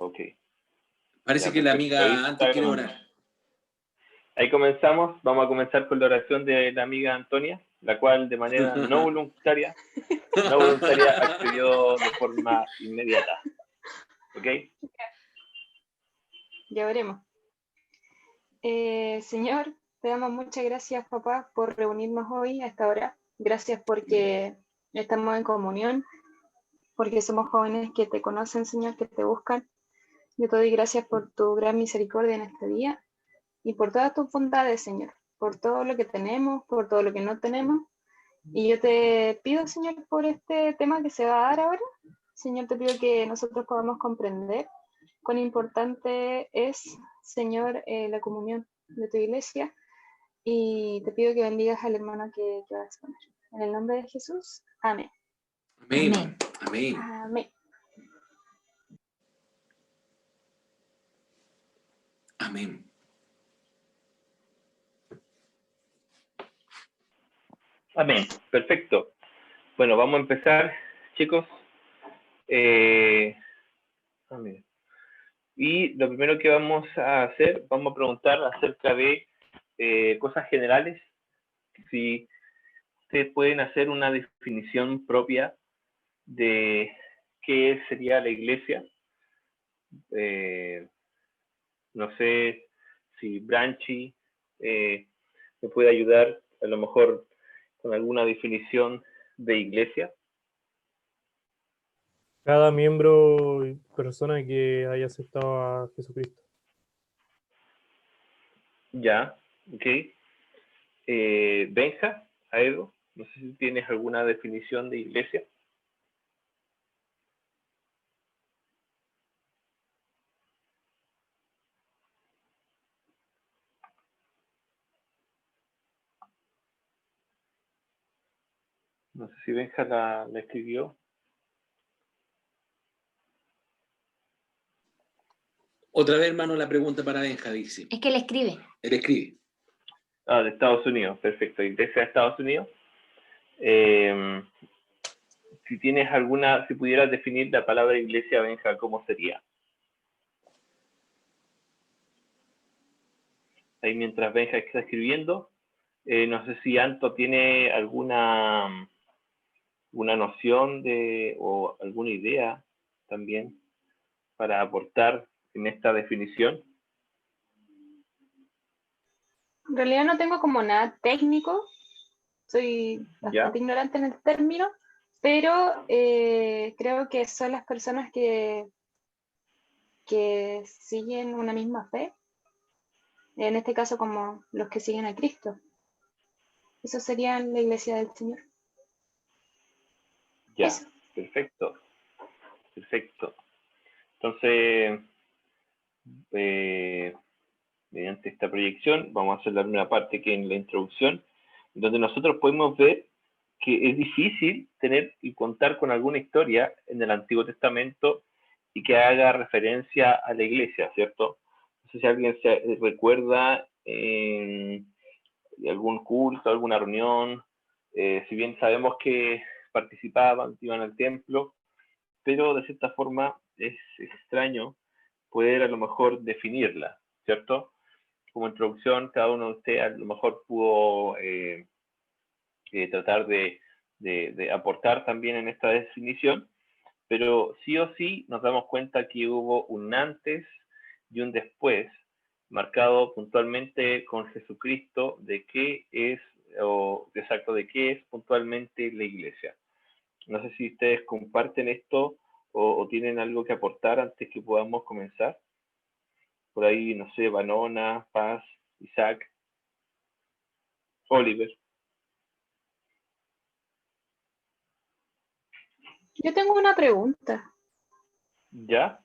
Ok. Parece Ya, que la perfecto. amiga Anto quiere orar. Ahí comenzamos. Vamos a comenzar con la oración de la amiga Antonia, la cual de manera no voluntaria accedió de forma inmediata. ¿Ok? Ya veremos. Señor, te damos muchas gracias, papá, por reunirnos hoy a esta hora. Gracias porque estamos en comunión, porque somos jóvenes que te conocen, Señor, que te buscan. Yo te doy gracias por tu gran misericordia en este día y por todas tus bondades, Señor, por todo lo que tenemos, por todo lo que no tenemos. Y yo te pido, Señor, por este tema que se va a dar ahora, Señor, te pido que nosotros podamos comprender cuán importante es, Señor, la comunión de tu iglesia, y te pido que bendigas al hermano que va a exponer. En el nombre de Jesús, amén. Amén. Amén. Amén. Amén. Amén. Perfecto. Bueno, vamos a empezar, chicos. Amén. Y lo primero que vamos a hacer, vamos a preguntar acerca de cosas generales. Si ustedes pueden hacer una definición propia de qué sería la iglesia. No sé si Branchi me puede ayudar a lo mejor con alguna definición de iglesia. Cada miembro y persona que haya aceptado a Jesucristo. Ya, ok. Benja, Aedo, no sé si tienes alguna definición de iglesia. No sé si Benja la escribió. Otra vez, hermano, la pregunta para Benja, dice. Es que él escribe. Él escribe. Ah, de Estados Unidos, perfecto. Iglesia de Estados Unidos. Si tienes alguna, si pudieras definir la palabra iglesia, Benja, ¿cómo sería? Ahí mientras Benja está escribiendo, no sé si Anto tiene alguna una noción de o alguna idea también para aportar en esta definición. En realidad no tengo como nada técnico, soy bastante ignorante en el término, pero creo que son las personas que siguen una misma fe, en este caso como los que siguen a Cristo. Eso sería la iglesia del Señor. Ya, eso. Perfecto. Perfecto. Entonces, mediante esta proyección, vamos a hacer la primera parte que en la introducción, donde nosotros podemos ver que es difícil tener y contar con alguna historia en el Antiguo Testamento y que haga referencia a la iglesia, ¿cierto? No sé si alguien se recuerda de algún culto, alguna reunión, si bien sabemos que participaban, iban al templo, pero de cierta forma es extraño poder a lo mejor definirla, ¿cierto? Como introducción, cada uno de ustedes a lo mejor pudo tratar de aportar también en esta definición, pero sí o sí nos damos cuenta que hubo un antes y un después, marcado puntualmente con Jesucristo, de qué es, o exacto, de qué es puntualmente la iglesia. No sé si ustedes comparten esto o tienen algo que aportar antes que podamos comenzar. Por ahí, no sé, Vanona, Paz, Isaac, Oliver. Yo tengo una pregunta. ¿Ya?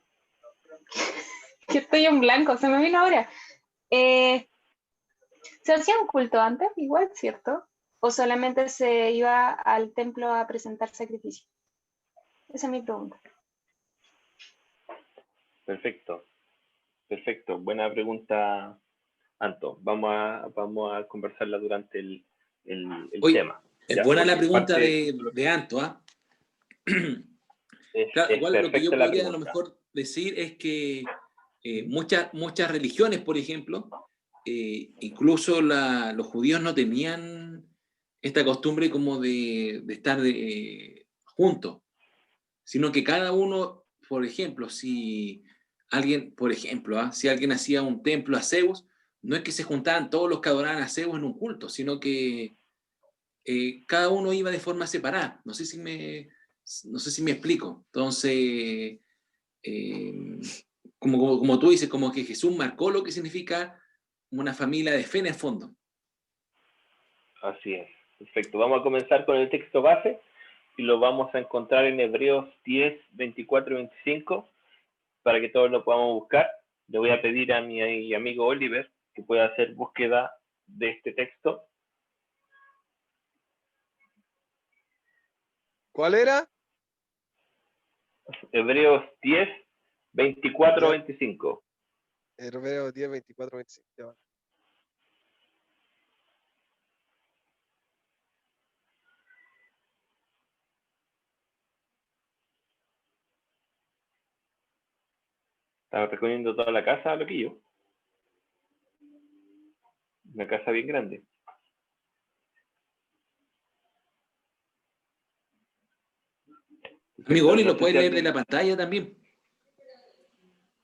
Que estoy en blanco, se me vino ahora. ¿Se hacía un culto antes, igual, cierto? ¿O solamente se iba al templo a presentar sacrificio? Esa es mi pregunta. Perfecto. Perfecto. Buena pregunta, Anto. Vamos a conversarla durante el Oye, tema. es buena la pregunta de Anto, ¿ah? Claro, Es igual lo que yo perfecta la podría a lo pregunta. mejor decir es que muchas religiones, por ejemplo, incluso los judíos no tenían esta costumbre como de estar juntos, sino que cada uno, por ejemplo, si alguien, por ejemplo, si alguien hacía un templo a Zeus, no es que se juntaban todos los que adoraban a Zeus en un culto, sino que cada uno iba de forma separada. No sé si me explico. Entonces, eh, como tú dices, como que Jesús marcó lo que significa una familia de fe en el fondo. Así es. Perfecto. Vamos a comenzar con el texto base y lo vamos a encontrar en Hebreos 10, 24 y 25 para que todos lo podamos buscar. Le voy a pedir a mi amigo Oliver que pueda hacer búsqueda de este texto. ¿Cuál era? Hebreos 10, 24, Ya, 25. Hebreos 10, 24, 25. Ya va. Estaba recogiendo toda la casa, loquillo. Una casa bien grande. Amigo Oli, No lo sé puedes si leer de alguien... la pantalla también.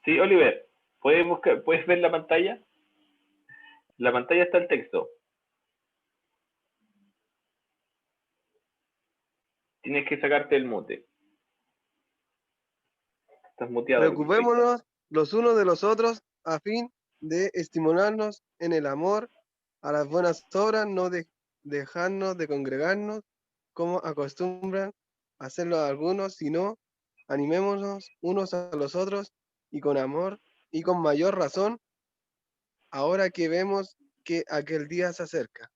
Sí, Oliver, ¿puedes ver la pantalla? La pantalla está el texto. Tienes que sacarte el mute. Estás muteado, Oliver. Ahí está. Preocupémonos los unos de los otros a fin de estimularnos en el amor a las buenas obras, no dejarnos de congregarnos como acostumbran hacerlo algunos, sino animémonos unos a los otros y con amor y con mayor razón ahora que vemos que aquel día se acerca.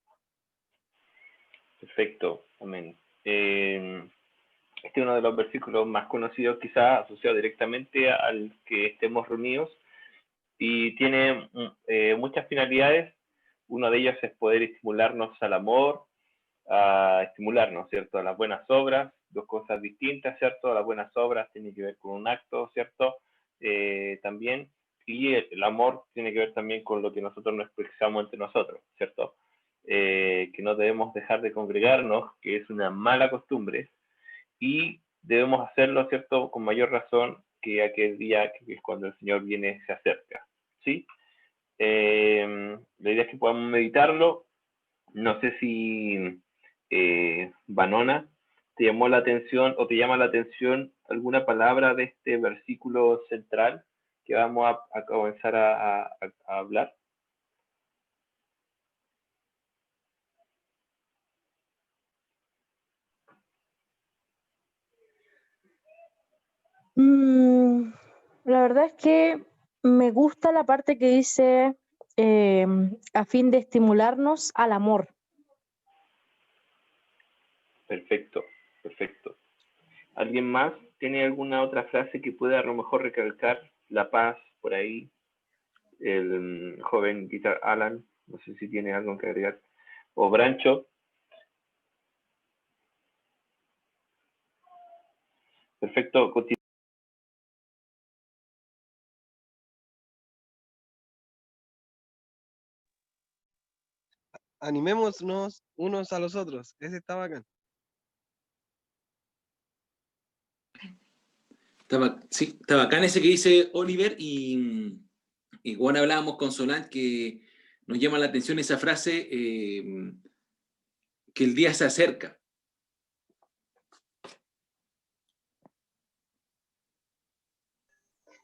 Perfecto. Amén. Este es uno de los versículos más conocidos, quizás asociado directamente al que estemos reunidos, y tiene muchas finalidades. Uno de ellos es poder estimularnos al amor, a estimularnos, ¿cierto? A las buenas obras, dos cosas distintas, ¿cierto? Las buenas obras tienen que ver con un acto, ¿cierto? También, y el amor tiene que ver también con lo que nosotros nos expresamos entre nosotros, ¿cierto? Que no debemos dejar de congregarnos, que es una mala costumbre, y debemos hacerlo, ¿cierto? Con mayor razón que aquel día que es cuando el Señor viene, se acerca, ¿sí? La idea es que podamos meditarlo. No sé si Vanona te llamó la atención o te llama la atención alguna palabra de este versículo central que vamos a comenzar a hablar. Mm, la verdad es que me gusta la parte que dice eh, a fin de estimularnos al amor. Perfecto, perfecto. ¿Alguien más tiene alguna otra frase que pueda a lo mejor recalcar? La paz, por ahí. El joven Guitar Alan, no sé si tiene algo que agregar. O Brancho. Perfecto. Animémonos unos a los otros. Ese está bacán. Está bacán ese que dice Oliver y bueno, hablábamos con Solán que nos llama la atención esa frase que el día se acerca.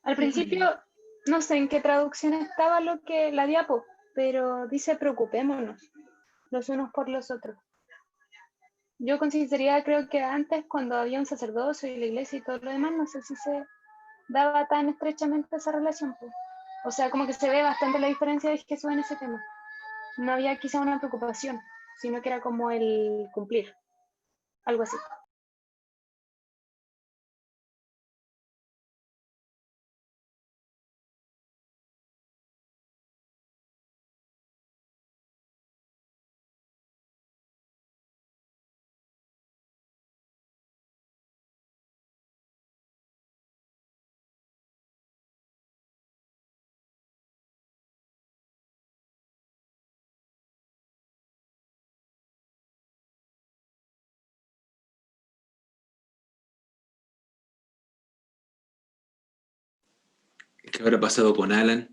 Al principio, no sé en qué traducción estaba lo que la diapo, pero dice preocupémonos los unos por los otros. Yo con sinceridad creo que antes, cuando había un sacerdocio y la iglesia y todo lo demás, no sé si se daba tan estrechamente esa relación, pues. O sea, como que se ve bastante la diferencia de Jesús en ese tema. No había quizá una preocupación, sino que era como el cumplir, algo así. ¿Qué habrá pasado con Alan?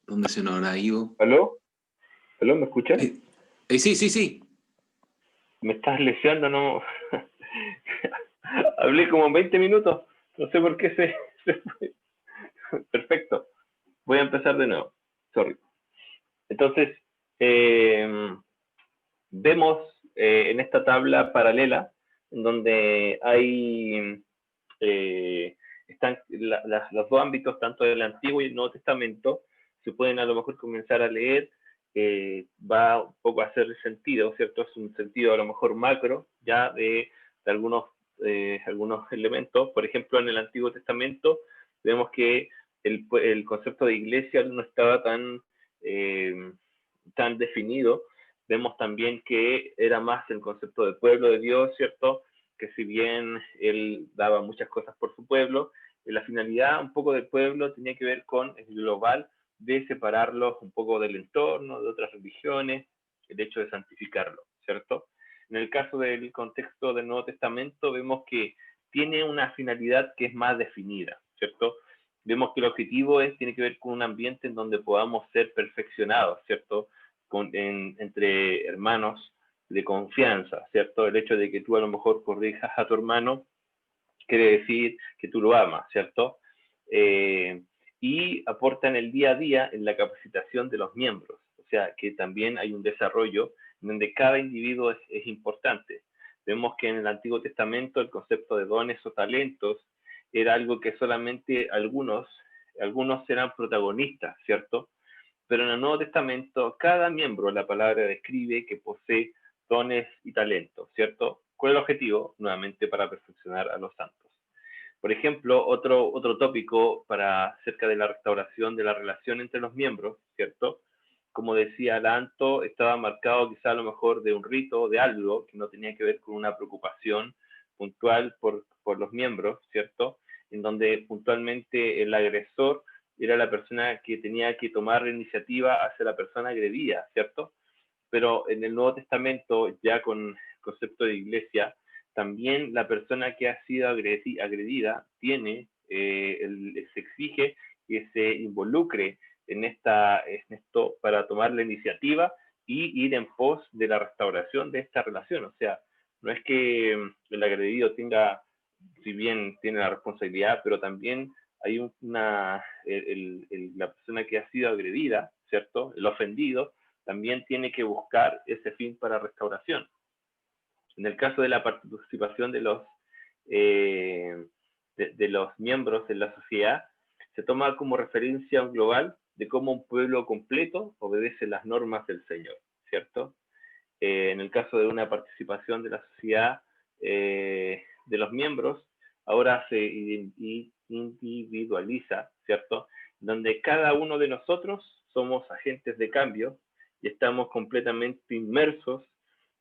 ¿Dónde se nos habrá ido? ¿Aló? ¿Aló? ¿Me escuchas? Sí, sí, sí. ¿Me estás leseando? No. Hablé como 20 minutos. No sé por qué se fue. Perfecto. Voy a empezar de nuevo. Sorry. Entonces, vemos en esta tabla paralela, en donde hay, están los dos ámbitos, tanto del Antiguo y el Nuevo Testamento, se pueden a lo mejor comenzar a leer, va un poco a hacer sentido, ¿cierto? Es un sentido a lo mejor macro, ya de algunos elementos. Por ejemplo, en el Antiguo Testamento vemos que el concepto de iglesia no estaba tan definido. Vemos también que era más el concepto de pueblo de Dios, ¿cierto? Que si bien él daba muchas cosas por su pueblo, la finalidad un poco del pueblo tenía que ver con el global, de separarlos un poco del entorno, de otras religiones, el hecho de santificarlo, ¿cierto? En el caso del contexto del Nuevo Testamento vemos que tiene una finalidad que es más definida, ¿cierto? Vemos que el objetivo tiene que ver con un ambiente en donde podamos ser perfeccionados, ¿cierto? Entre hermanos de confianza, ¿cierto? El hecho de que tú a lo mejor corrijas a tu hermano quiere decir que tú lo amas, ¿cierto? Y aporta en el día a día en la capacitación de los miembros, o sea, que también hay un desarrollo donde cada individuo es importante. Vemos que en el Antiguo Testamento el concepto de dones o talentos era algo que solamente algunos eran protagonistas, ¿cierto? Pero en el Nuevo Testamento cada miembro, la palabra describe que posee dones y talentos, ¿cierto? ¿Cuál es el objetivo? Nuevamente para perfeccionar a los santos. Por ejemplo, otro tópico acerca de la restauración de la relación entre los miembros, ¿cierto? Como decía Lanto, estaba marcado quizá a lo mejor de un rito, de algo que no tenía que ver con una preocupación puntual por los miembros, ¿cierto? En donde puntualmente el agresor era la persona que tenía que tomar la iniciativa hacia la persona agredida, ¿cierto? Pero en el Nuevo Testamento, ya con el concepto de iglesia, también la persona que ha sido agredida tiene, se exige que se involucre en esto para tomar la iniciativa y ir en pos de la restauración de esta relación. O sea, no es que el agredido tenga, si bien tiene la responsabilidad, pero también hay la persona que ha sido agredida, ¿cierto? El ofendido también tiene que buscar ese fin para restauración. En el caso de la participación de los miembros en la sociedad, se toma como referencia un global de cómo un pueblo completo obedece las normas del Señor, ¿cierto? En el caso de una participación de la sociedad, de los miembros, ahora se individualiza, ¿cierto? Donde cada uno de nosotros somos agentes de cambio y estamos completamente inmersos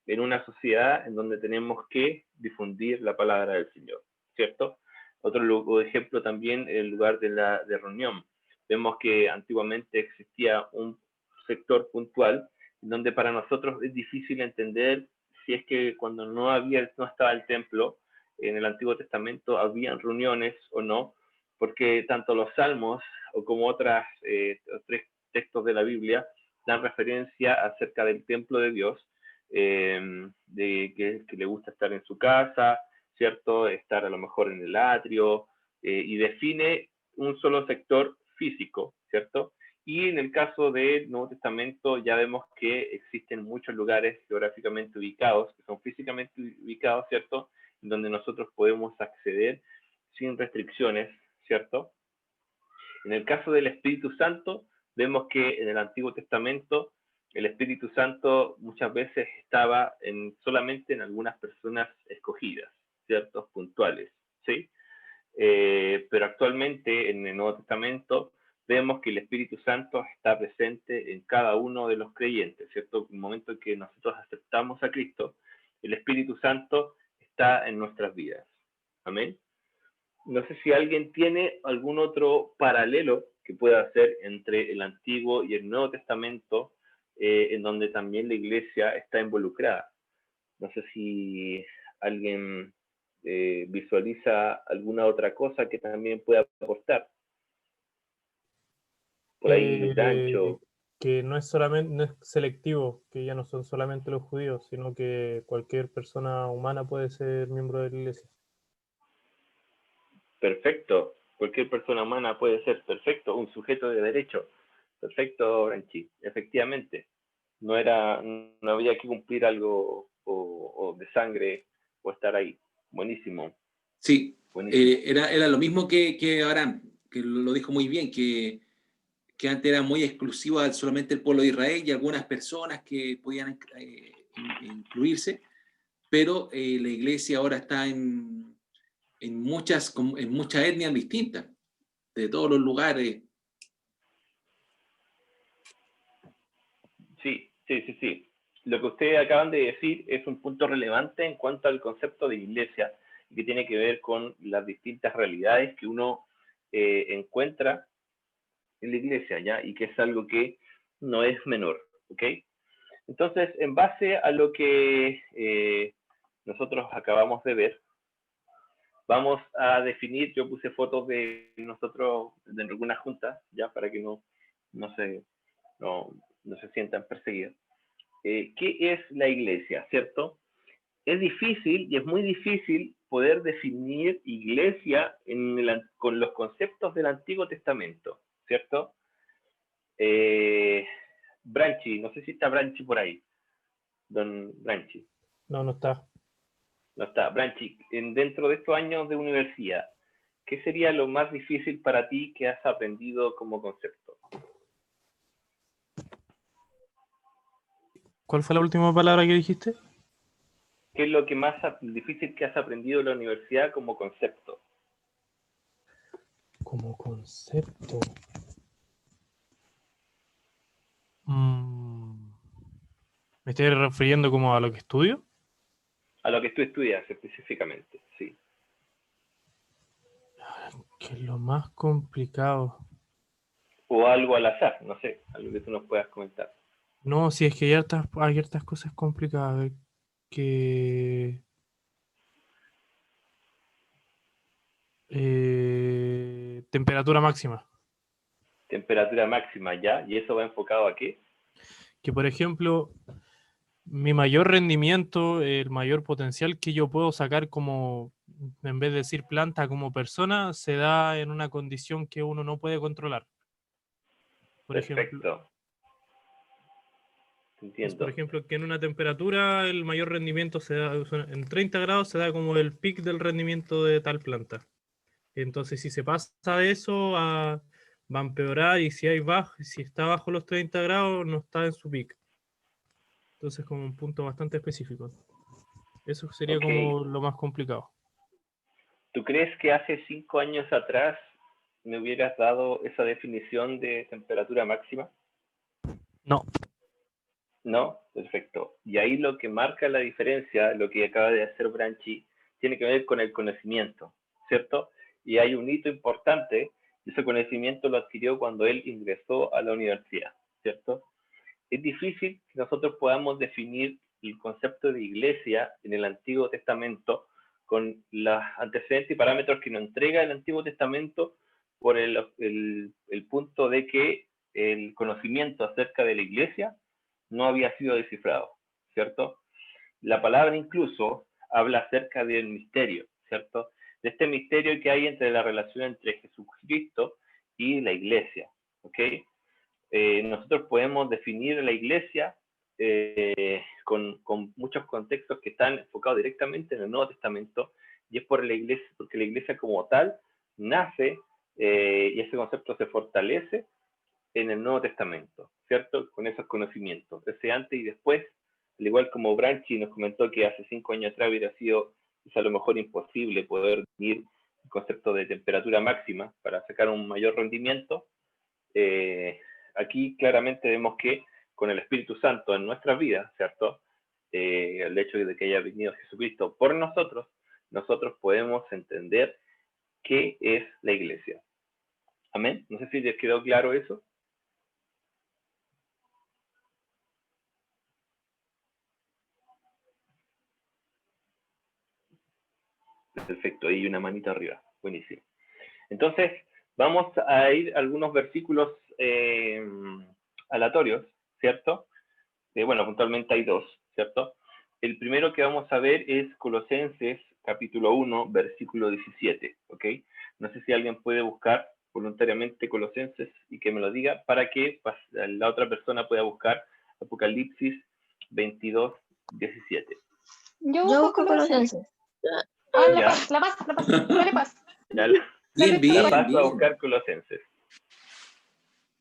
en una sociedad en donde tenemos que difundir la palabra del Señor, ¿cierto? Otro ejemplo también, el lugar de reunión. Vemos que antiguamente existía un sector puntual donde para nosotros es difícil entender si es que cuando no estaba el templo, en el Antiguo Testamento, habían reuniones o no, porque tanto los salmos como otros tres textos de la Biblia dan referencia acerca del templo de Dios, de que le gusta estar en su casa, ¿cierto? Estar a lo mejor en el atrio, y define un solo sector físico, ¿cierto? Y en el caso del Nuevo Testamento ya vemos que existen muchos lugares geográficamente ubicados, que son físicamente ubicados, ¿cierto? En donde nosotros podemos acceder sin restricciones, ¿cierto? En el caso del Espíritu Santo, vemos que en el Antiguo Testamento el Espíritu Santo muchas veces estaba solamente en algunas personas escogidas, ¿cierto? Puntuales, ¿sí? Pero actualmente en el Nuevo Testamento vemos que el Espíritu Santo está presente en cada uno de los creyentes, ¿cierto? En el momento en que nosotros aceptamos a Cristo, el Espíritu Santo está en nuestras vidas. Amén. No sé si alguien tiene algún otro paralelo que pueda hacer entre el Antiguo y el Nuevo Testamento, en donde también la iglesia está involucrada. No sé si alguien visualiza alguna otra cosa que también pueda aportar. Por ahí, Dancho. Que no es solamente, no es selectivo, que ya no son solamente los judíos, sino que cualquier persona humana puede ser miembro de la iglesia. Perfecto. Cualquier persona humana puede ser, perfecto, un sujeto de derecho. Perfecto, Branchi. Efectivamente. No había que cumplir algo o de sangre o estar ahí. Buenísimo. Sí, Buenísimo. era lo mismo que Abraham, que lo dijo muy bien, que antes era muy exclusivo a solamente el pueblo de Israel y algunas personas que podían incluirse, pero la iglesia ahora está en muchas etnias distintas, de todos los lugares. Sí. Lo que ustedes acaban de decir es un punto relevante en cuanto al concepto de iglesia, que tiene que ver con las distintas realidades que uno encuentra en la iglesia, ¿ya? Y que es algo que no es menor, ¿ok? Entonces, en base a lo que nosotros acabamos de ver, vamos a definir, yo puse fotos de nosotros de algunas juntas, ya para que no se sientan perseguidos. ¿Qué es la iglesia, cierto? Es difícil y es muy difícil poder definir iglesia con los conceptos del Antiguo Testamento, ¿cierto? Branchi, no sé si está Branchi por ahí, don Branchi. No, no está. No está. Branchi, dentro de estos años de universidad, ¿qué sería lo más difícil para ti que has aprendido como concepto? ¿Cuál fue la última palabra que dijiste? ¿Qué es lo que más difícil que has aprendido en la universidad como concepto? Como concepto. ¿Me estoy refiriendo como a lo que estudio? A lo que tú estudias específicamente, sí. Que es lo más complicado. O algo al azar, no sé, algo que tú nos puedas comentar. No, si es que hay hartas cosas complicadas que... temperatura máxima. Temperatura máxima ya, ¿y eso va enfocado a qué? Que por ejemplo, mi mayor rendimiento, el mayor potencial que yo puedo sacar como, en vez de decir planta, como persona, se da en una condición que uno no puede controlar. Por ejemplo, Perfecto. por Entiendo. ejemplo, que en una temperatura el mayor rendimiento se da, en 30 grados se da como el pic del rendimiento de tal planta. Entonces, si se pasa de eso, va a empeorar y si está bajo los 30 grados, no está en su pic. Entonces, como un punto bastante específico. Eso sería Ok. como lo más complicado. ¿Tú crees que hace 5 años atrás me hubieras dado esa definición de temperatura máxima? No, No, perfecto. Y ahí lo que marca la diferencia, lo que acaba de hacer Branchi, tiene que ver con el conocimiento, ¿cierto? Y hay un hito importante, y ese conocimiento lo adquirió cuando él ingresó a la universidad, ¿cierto? Es difícil que nosotros podamos definir el concepto de iglesia en el Antiguo Testamento con los antecedentes y parámetros que nos entrega el Antiguo Testamento por el punto de que el conocimiento acerca de la iglesia no había sido descifrado, ¿cierto? La palabra incluso habla acerca del misterio, ¿cierto? De este misterio que hay entre la relación entre Jesucristo y la iglesia, ¿ok? Nosotros podemos definir la iglesia con muchos contextos que están enfocados directamente en el Nuevo Testamento, y es porque la iglesia como tal nace y ese concepto se fortalece en el Nuevo Testamento, ¿cierto? Con esos conocimientos, ese antes y después, al igual como Branchi nos comentó que hace 5 años atrás hubiera sido a lo mejor imposible poder definir el concepto de temperatura máxima para sacar un mayor rendimiento. Aquí claramente vemos que con el Espíritu Santo en nuestras vidas, ¿cierto? El hecho de que haya venido Jesucristo por nosotros, nosotros podemos entender qué es la iglesia. Amén. No sé si les quedó claro eso. Perfecto, ahí una manita arriba. Buenísimo. Entonces, vamos a ir a algunos versículos aleatorios, ¿cierto? Bueno, puntualmente hay dos, ¿cierto? El primero que vamos a ver es Colosenses, capítulo 1, versículo 17, ¿ok? No sé si alguien puede buscar voluntariamente Colosenses y que me lo diga para que la otra persona pueda buscar Apocalipsis 22, 17. Yo Yo busco busco Colosenses. Ah, Ya. la paz, dale paz. Ya Bien, Dale, bien, la paso a bien. buscar Colosenses.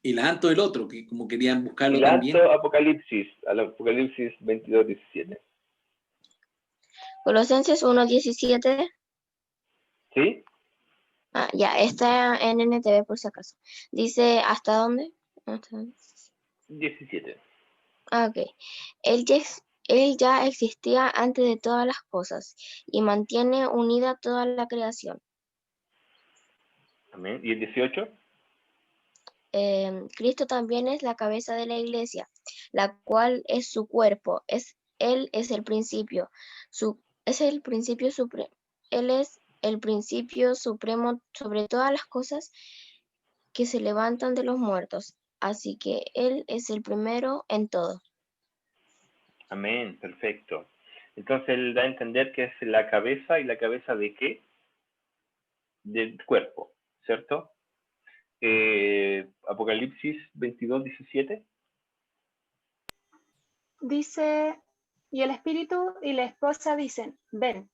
Y la Anto el otro, que como querían buscarlo Y la también. alto Apocalipsis, al Apocalipsis 22, 17. Colosenses 1:17. ¿Sí? Ah, ya, está en NTV por si acaso. Dice, ¿hasta dónde? ¿Hasta dónde? 17. Ah, ok. Él ya existía antes de todas las cosas y mantiene unida toda la creación. Amén. ¿Y el 18? Cristo también es la cabeza de la iglesia, la cual es su cuerpo. Él es el principio, es el principio supremo. Él es el principio supremo sobre todas las cosas que se levantan de los muertos. Así que Él es el primero en todo. Amén, perfecto. Entonces él da a entender que es la cabeza, ¿y la cabeza de qué? Del cuerpo, ¿cierto? Apocalipsis 22, 17. Dice, y el espíritu y la esposa dicen, ven.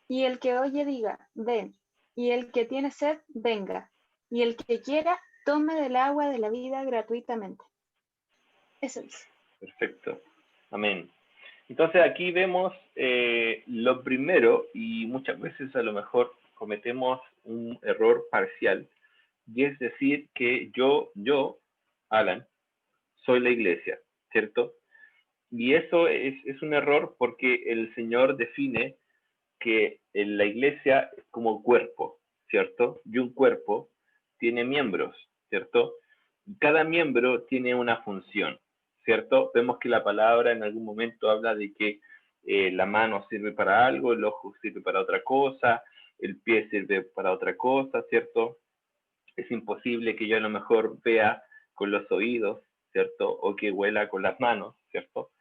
Y el que oye diga, ven. Y el que tiene sed, venga. Y el que quiera, tome del agua de la vida gratuitamente. Eso dice. Perfecto. Amén. Entonces aquí vemos lo primero, y muchas veces a lo mejor cometemos un error parcial, y es decir que yo, Alan, soy la iglesia, ¿cierto? Y eso es un error porque el Señor define que la iglesia es como cuerpo, ¿cierto? Y un cuerpo tiene miembros, ¿cierto? Y cada miembro tiene una función, ¿cierto? Vemos que la palabra en algún momento habla de que la mano sirve para algo, el ojo sirve para otra cosa, el pie sirve para otra cosa, ¿cierto? Es imposible que yo a lo mejor vea con los oídos, ¿cierto? O que huela con las manos, ¿cierto?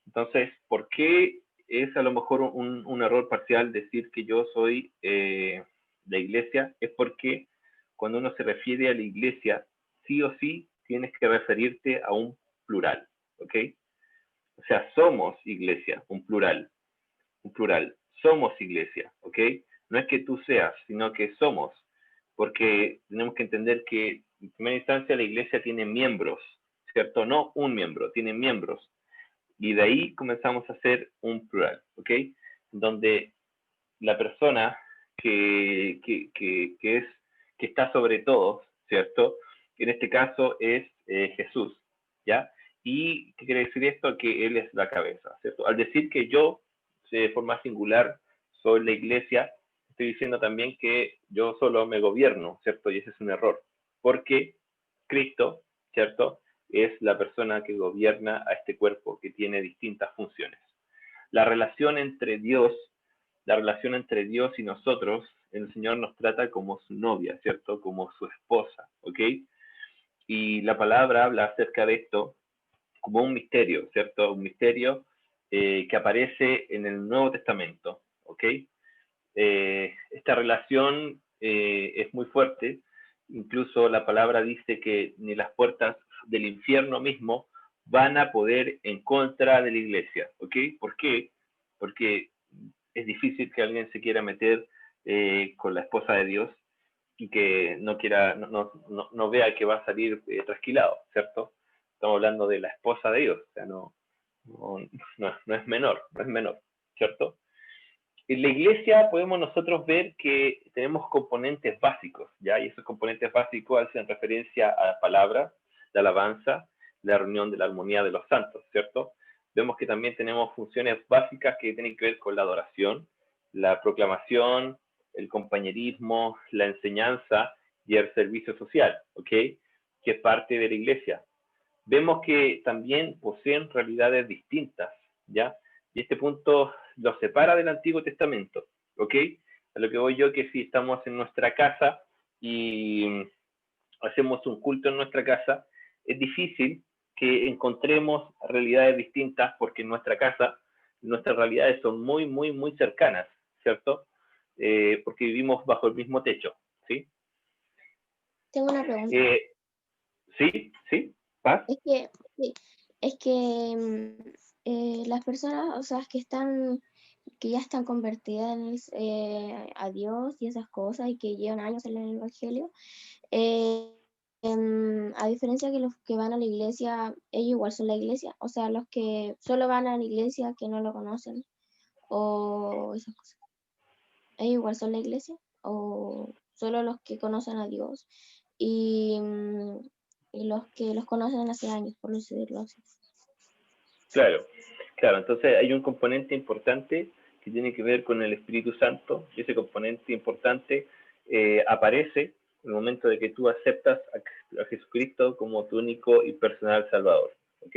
Entonces, ¿por qué es a lo mejor un error parcial decir que yo soy la iglesia? Es porque cuando uno se refiere a la iglesia, sí o sí tienes que referirte a un plural, ¿ok? O sea, somos iglesia, un plural, somos iglesia, ¿ok? No es que tú seas, sino que somos, porque tenemos que entender que en primera instancia la iglesia tiene miembros, ¿cierto? No un miembro, tiene miembros. Y de ahí comenzamos a hacer un plural, ¿ok? Donde la persona que está sobre todos, ¿cierto? En este caso es Jesús, ¿ya? ¿Y qué quiere decir esto? Que Él es la cabeza, ¿cierto? Al decir que yo, de forma singular, soy la iglesia, estoy diciendo también que yo solo me gobierno, ¿cierto? Y ese es un error, porque Cristo, ¿cierto? Es la persona que gobierna a este cuerpo que tiene distintas funciones. La relación entre Dios y nosotros, el Señor nos trata como su novia, ¿cierto? Como su esposa, ¿ok? Y la palabra habla acerca de esto como un misterio, ¿cierto? Un misterio que aparece en el Nuevo Testamento, ¿ok? Esta relación es muy fuerte, incluso la palabra dice que ni las puertas del infierno mismo van a poder en contra de la iglesia, ¿ok? ¿Por qué? Porque es difícil que alguien se quiera meter con la esposa de Dios y que no quiera, no vea que va a salir trasquilado, ¿cierto? Estamos hablando de la esposa de Dios, o sea, no es menor, ¿cierto? En la iglesia podemos nosotros ver que tenemos componentes básicos, ¿ya? Y esos componentes básicos hacen referencia a la palabra, la alabanza, la reunión de la armonía de los santos, ¿cierto? Vemos que también tenemos funciones básicas que tienen que ver con la adoración, la proclamación, el compañerismo, la enseñanza y el servicio social, ¿ok? Que es parte de la iglesia. Vemos que también poseen realidades distintas, ¿ya? Y este punto los separa del Antiguo Testamento, ¿ok? A lo que voy yo, que si estamos en nuestra casa y hacemos un culto en nuestra casa, es difícil que encontremos realidades distintas porque en nuestra casa nuestras realidades son muy, muy, muy cercanas, ¿cierto? Porque vivimos bajo el mismo techo, ¿sí? Tengo una pregunta. Sí, sí, Paz. Sí, es que las personas, o sea, que ya están convertidas a Dios y esas cosas y que llevan años en el Evangelio, a diferencia que los que van a la iglesia, ellos igual son la iglesia, o sea, los que solo van a la iglesia que no lo conocen o esas cosas, ellos igual son la iglesia o solo los que conocen a Dios y los que los conocen hace años, por decirlo así. Claro, claro. Entonces hay un componente importante que tiene que ver con el Espíritu Santo, y ese componente importante aparece en el momento de que tú aceptas a Jesucristo como tu único y personal Salvador, ¿ok?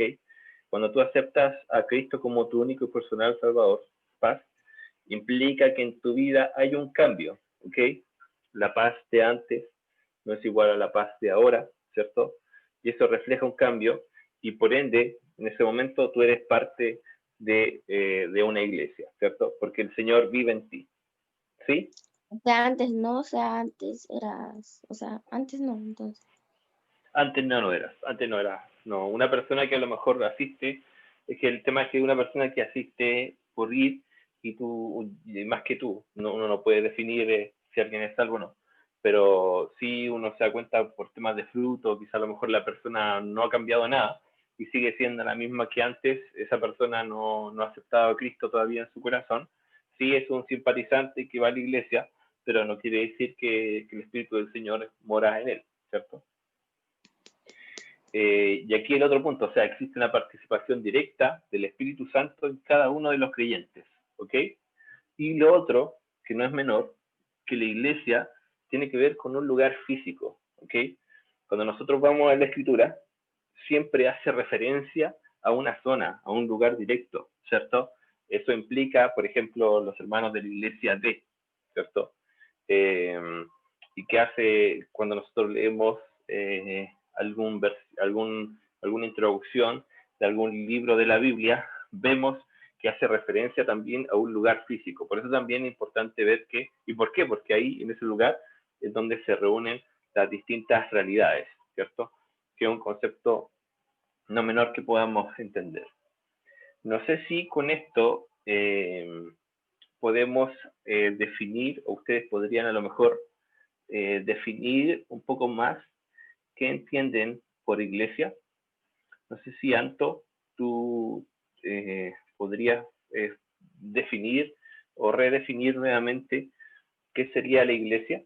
Cuando tú aceptas a Cristo como tu único y personal Salvador, paz, implica que en tu vida hay un cambio, ¿ok? La paz de antes no es igual a la paz de ahora, ¿cierto? Y eso refleja un cambio y por ende, en ese momento tú eres parte de una iglesia, ¿cierto? Porque el Señor vive en ti, ¿sí? O sea, antes no, o sea, antes eras, o sea, antes no, entonces. Antes no lo eras, antes no eras. No, una persona que a lo mejor asiste, es que el tema es que una persona que asiste por ir y tú, y más que tú, no, uno no puede definir si alguien es salvo o no, pero sí uno se da cuenta por temas de fruto, quizá a lo mejor la persona no ha cambiado nada y sigue siendo la misma que antes, esa persona no ha aceptado a Cristo todavía en su corazón, sí es un simpatizante que va a la iglesia, pero no quiere decir que el Espíritu del Señor mora en él, ¿cierto? Y aquí el otro punto, o sea, existe una participación directa del Espíritu Santo en cada uno de los creyentes, ¿ok? Y lo otro, que no es menor, que la iglesia tiene que ver con un lugar físico, ¿ok? Cuando nosotros vamos a la Escritura, siempre hace referencia a una zona, a un lugar directo, ¿cierto? Eso implica, por ejemplo, los hermanos de la iglesia de, ¿cierto? Y que hace cuando nosotros leemos alguna introducción de algún libro de la Biblia, vemos que hace referencia también a un lugar físico. Por eso también es importante ver qué y por qué, porque ahí en ese lugar es donde se reúnen las distintas realidades, ¿cierto? Que es un concepto no menor que podamos entender. No sé si con esto podemos definir, o ustedes podrían a lo mejor definir un poco más qué entienden por iglesia. No sé si, Anto, tú podrías definir o redefinir nuevamente qué sería la iglesia.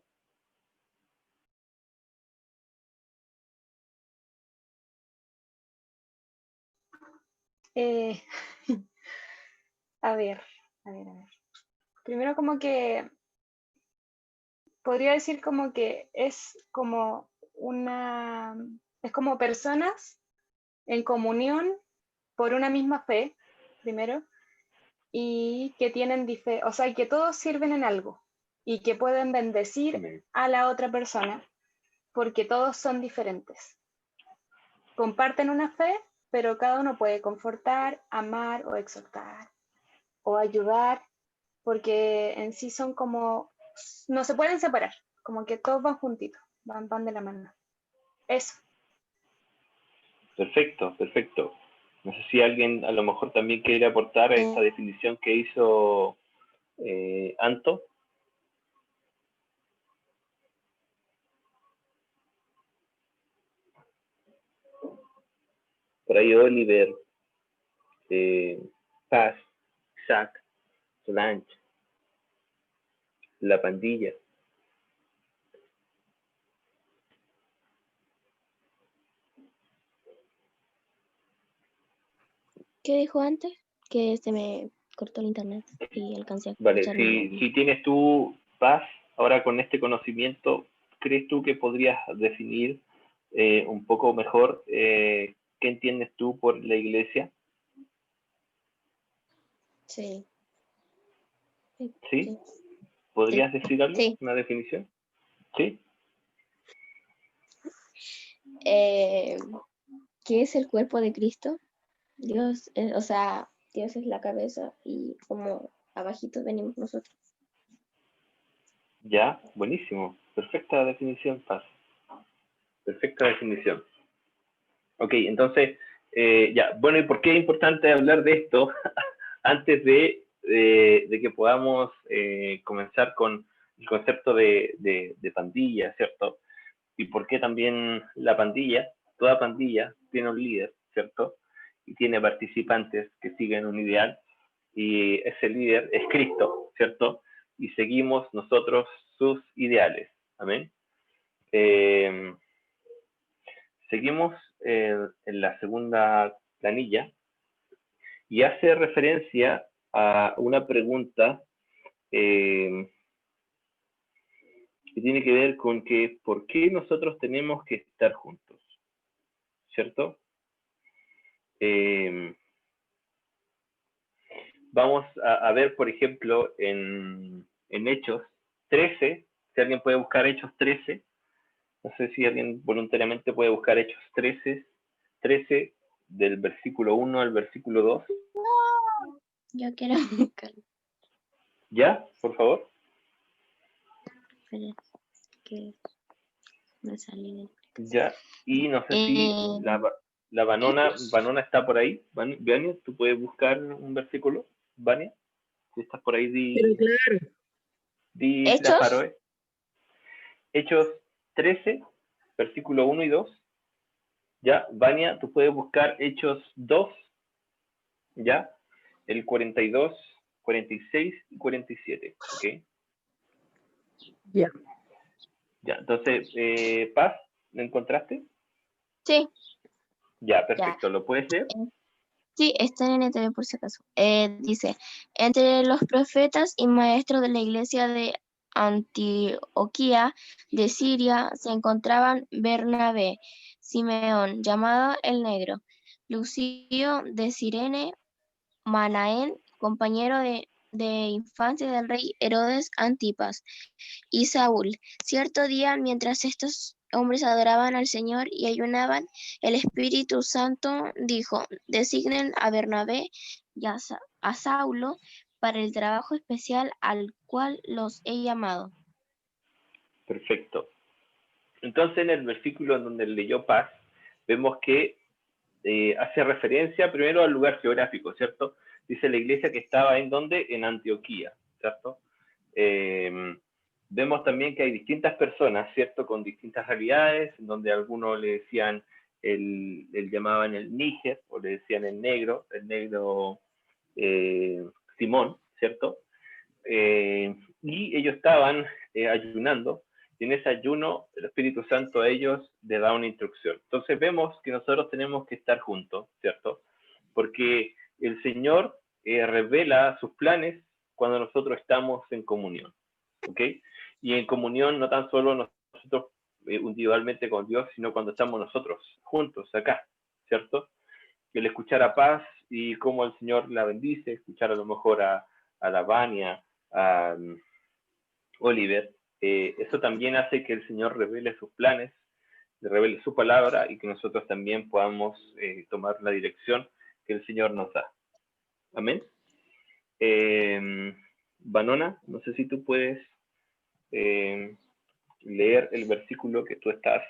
Eh, a ver, a ver. Primero como que podría decir como que es como es como personas en comunión por una misma fe, primero, y que tienen, o sea, que todos sirven en algo y que pueden bendecir a la otra persona porque todos son diferentes. Comparten una fe, pero cada uno puede confortar, amar o exhortar o ayudar, porque en sí son como, no se pueden separar, como que todos van juntitos, van de la mano. Eso. Perfecto, perfecto. No sé si alguien a lo mejor también quiere aportar a esta definición que hizo Anto. Por ahí Oliver, Paz, Isaac, Solange, La Pandilla. ¿Qué dijo antes? Que se me cortó el internet y alcancé a Vale, escuchar si tienes tú, Paz, ahora con este conocimiento, ¿crees tú que podrías definir un poco mejor qué entiendes tú por la iglesia? Sí. ¿Sí? ¿Podrías decir algo? Sí. ¿Una definición? ¿Sí? ¿Qué es el cuerpo de Cristo? Dios, o sea, Dios es la cabeza y como abajito venimos nosotros. Ya, buenísimo. Perfecta definición, Paz. Perfecta definición. Ok, entonces, ya, bueno, ¿y por qué es importante hablar de esto antes de que podamos comenzar con el concepto de pandilla, ¿cierto? Y por qué también la pandilla, toda pandilla tiene un líder, ¿cierto? Y tiene participantes que siguen un ideal, y ese líder es Cristo, ¿cierto? Y seguimos nosotros sus ideales. Amén. Seguimos en la segunda planilla y hace referencia a una pregunta que tiene que ver con que por qué nosotros tenemos que estar juntos, ¿cierto? Vamos a ver, por ejemplo, en Hechos 13, si alguien puede buscar Hechos 13, no sé si alguien voluntariamente puede buscar Hechos 13 del versículo 1 al versículo 2. Yo quiero buscarlo. ¿Ya? Por favor. Espera, que me salí. Ya. Y no sé si la Vanona está por ahí. Vania, ¿tú puedes buscar un versículo? Vania, si estás por ahí, Pero claro, di la ¿Hechos? Faroe. Hechos 13, versículo 1 y 2. Ya, Vania, tú puedes buscar Hechos 2, ya, el 42, 46 y 47, ¿ok? ya. Ya, entonces, Paz, ¿lo encontraste? Sí, Ya, perfecto, ¿lo puedes leer? sí, está en NTV por si acaso. Dice, entre los profetas y maestros de la iglesia de Antioquía de Siria se encontraban Bernabé, Simeón, llamado el Negro, Lucio de Cirene, Manaén, compañero de infancia del rey Herodes Antipas, y Saúl. Cierto día, mientras estos hombres adoraban al Señor y ayunaban, el Espíritu Santo dijo, designen a Bernabé y a Saulo para el trabajo especial al cual los he llamado. Perfecto. Entonces, en el versículo en donde leyó Paz, vemos que hace referencia primero al lugar geográfico, ¿cierto? Dice la iglesia que estaba en donde? En Antioquía, ¿cierto? Vemos también que hay distintas personas, ¿cierto? Con distintas realidades, en donde algunos le decían, le llamaban el Níger, o le decían el negro Simón, ¿cierto? Y ellos estaban ayunando, y en ese ayuno el Espíritu Santo a ellos les da una instrucción. Entonces vemos que nosotros tenemos que estar juntos, ¿cierto? Porque el Señor revela sus planes cuando nosotros estamos en comunión, ¿ok? Y en comunión no tan solo nosotros individualmente con Dios, sino cuando estamos nosotros juntos acá, ¿cierto? El escuchar a Paz y cómo el Señor la bendice, escuchar a lo mejor a la Vania, a Oliver, eso también hace que el Señor revele sus planes, revele su palabra y que nosotros también podamos tomar la dirección que el Señor nos da. Amén. Vanona, no sé si tú puedes leer el versículo que tú estás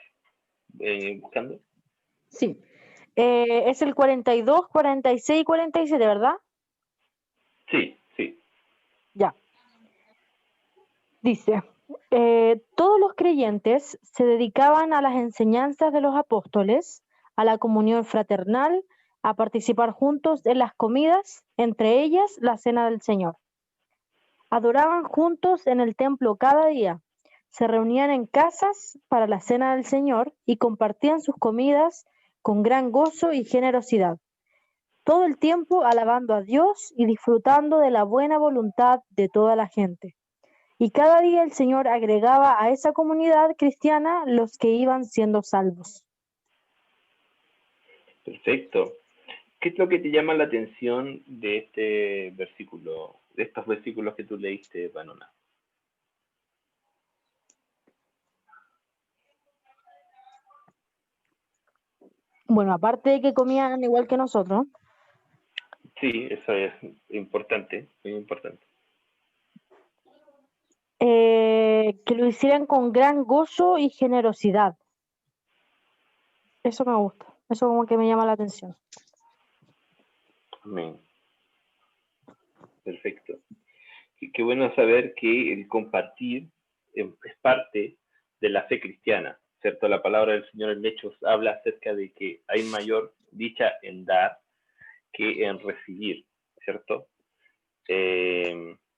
buscando. Sí. Es el 42, 46 y 47, ¿verdad? Sí, sí. Ya. Dice, todos los creyentes se dedicaban a las enseñanzas de los apóstoles, a la comunión fraternal, a participar juntos en las comidas, entre ellas la cena del Señor. Adoraban juntos en el templo cada día, se reunían en casas para la cena del Señor y compartían sus comidas con gran gozo y generosidad, todo el tiempo alabando a Dios y disfrutando de la buena voluntad de toda la gente. Y cada día el Señor agregaba a esa comunidad cristiana los que iban siendo salvos. Perfecto. ¿Qué es lo que te llama la atención de este versículo, de estos versículos que tú leíste, Vanona? Bueno, aparte de que comían igual que nosotros, Sí, eso es importante, muy importante. que lo hicieran con gran gozo y generosidad. Eso me gusta, eso como que me llama la atención. Amén. Perfecto. Y qué bueno saber que el compartir es parte de la fe cristiana, ¿cierto? La palabra del Señor en Hechos habla acerca de que hay mayor dicha en dar que en recibir, ¿cierto?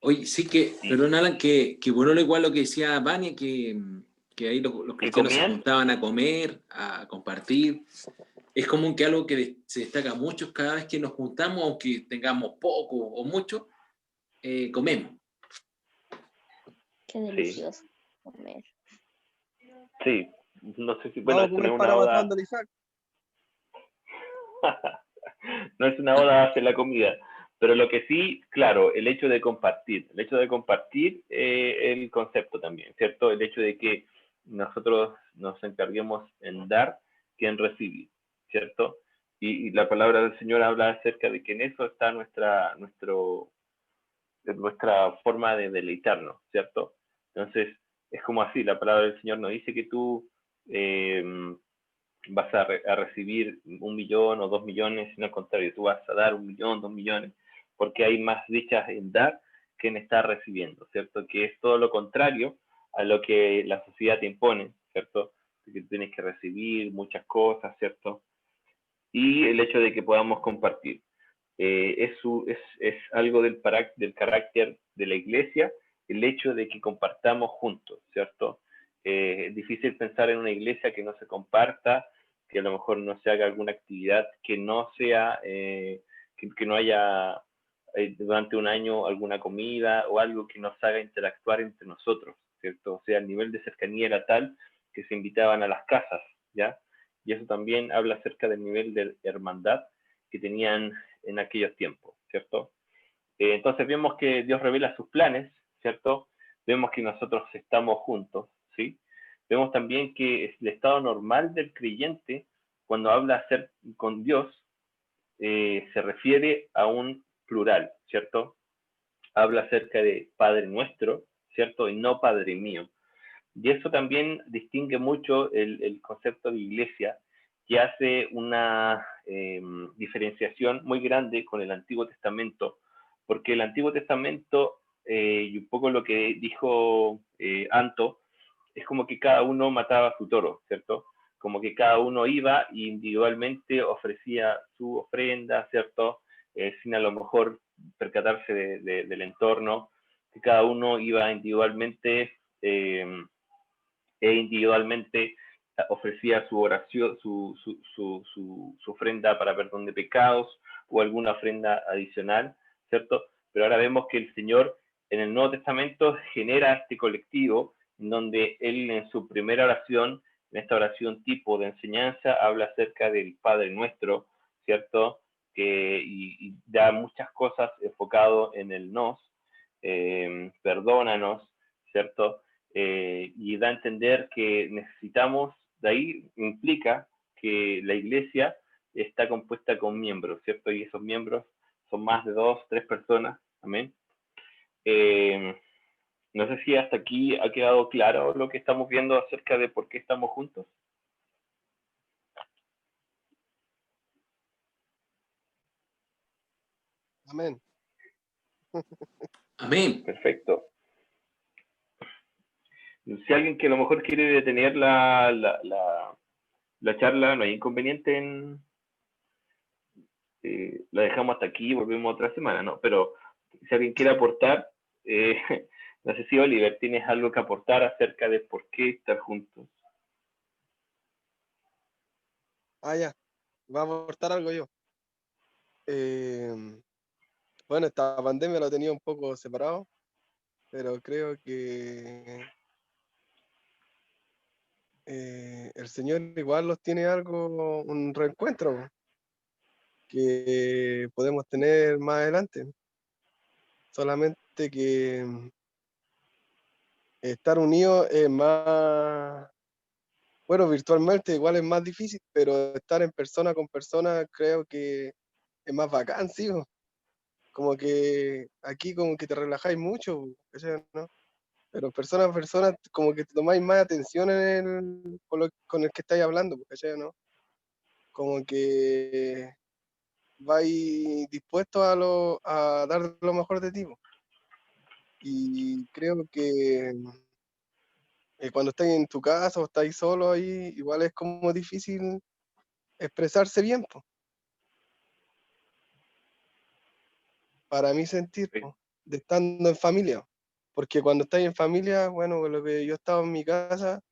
Oye, sí que, Y perdón, Alan, que bueno lo igual lo que decía Vania, que ahí los que cristianos se comían, juntaban a comer, a compartir. Es como que algo que se destaca mucho cada vez que nos juntamos, aunque tengamos poco o mucho, comemos. Qué sí, delicioso comer. sí. No sé si, bueno, Vamos a esto no comer es para una oda, matando Isaac. no es una oda hacia la comida, pero lo que sí, claro, el hecho de compartir, el concepto también, ¿cierto? El hecho de que nosotros nos encarguemos en dar que en recibir, ¿cierto? Y la palabra del Señor habla acerca de que en eso está nuestra forma de deleitarnos, ¿cierto? Entonces, es como así, la palabra del Señor nos dice que tú eh, vas a recibir 1 millón o 2 millones, sino al contrario, tú vas a dar 1 millón, 2 millones, porque hay más dichas en dar que en estar recibiendo, ¿cierto? Que es todo lo contrario a lo que la sociedad te impone, ¿cierto? Que tienes que recibir muchas cosas, ¿cierto? Y el hecho de que podamos compartir. Es algo del carácter de la iglesia, el hecho de que compartamos juntos, ¿cierto? Es difícil pensar en una iglesia que no se comparta, que a lo mejor no se haga alguna actividad que no sea, que no haya durante un año alguna comida o algo que nos haga interactuar entre nosotros, ¿cierto? O sea, el nivel de cercanía era tal que se invitaban a las casas, ¿ya? Y eso también habla acerca del nivel de hermandad que tenían en aquellos tiempos, ¿cierto? Entonces vemos que Dios revela sus planes, ¿cierto? Vemos que nosotros estamos juntos, ¿sí? Vemos también que el estado normal del creyente, cuando habla ser con Dios, se refiere a un plural, ¿cierto? Habla acerca de Padre nuestro, ¿cierto? Y no Padre mío. Y eso también distingue mucho el concepto de iglesia, que hace una diferenciación muy grande con el Antiguo Testamento, porque el Antiguo Testamento, y un poco lo que dijo Anto, es como que cada uno mataba a su toro, ¿cierto? Como que cada uno iba e individualmente ofrecía su ofrenda, ¿cierto? Sin a lo mejor percatarse del entorno, que cada uno iba individualmente individualmente ofrecía su oración, su ofrenda para perdón de pecados o alguna ofrenda adicional, ¿cierto? Pero ahora vemos que el Señor en el Nuevo Testamento genera este colectivo en donde Él en su primera oración, en esta oración tipo de enseñanza, habla acerca del Padre Nuestro, ¿cierto? Y da muchas cosas enfocado en el nos, perdónanos, ¿cierto? Y da a entender que necesitamos, de ahí implica que la iglesia está compuesta con miembros, ¿cierto? Y esos miembros son más de 2, 3 personas, amén. No sé si hasta aquí ha quedado claro lo que estamos viendo acerca de por qué estamos juntos. Amén. Amén. Perfecto. Si alguien que a lo mejor quiere detener la charla, no hay inconveniente en, la dejamos hasta aquí y volvemos otra semana, ¿no? Pero si alguien quiere aportar, eh, no sé si Oliver, ¿tienes algo que aportar acerca de por qué estar juntos? Ah, ya. Va a aportar algo yo. Bueno, esta pandemia lo tenía un poco separado, pero creo que el Señor igual los tiene algo, un reencuentro que podemos tener más adelante. Solamente que estar unidos es más Bueno, virtualmente igual es más difícil, pero estar en persona con persona creo que es más bacán, sí. Po. Como que aquí como que te relajáis mucho, ¿cachai? ¿No? Pero persona a persona como que te tomáis más atención con el que estáis hablando, ¿cachai? ¿No? Como que vais dispuesto a dar lo mejor de ti. Po. Y creo que cuando estáis en tu casa o estáis solo ahí, igual es como difícil expresarse bien, po, para mí sentir, po, de estando en familia. Porque cuando estáis en familia, bueno, con lo que yo estaba en mi casa,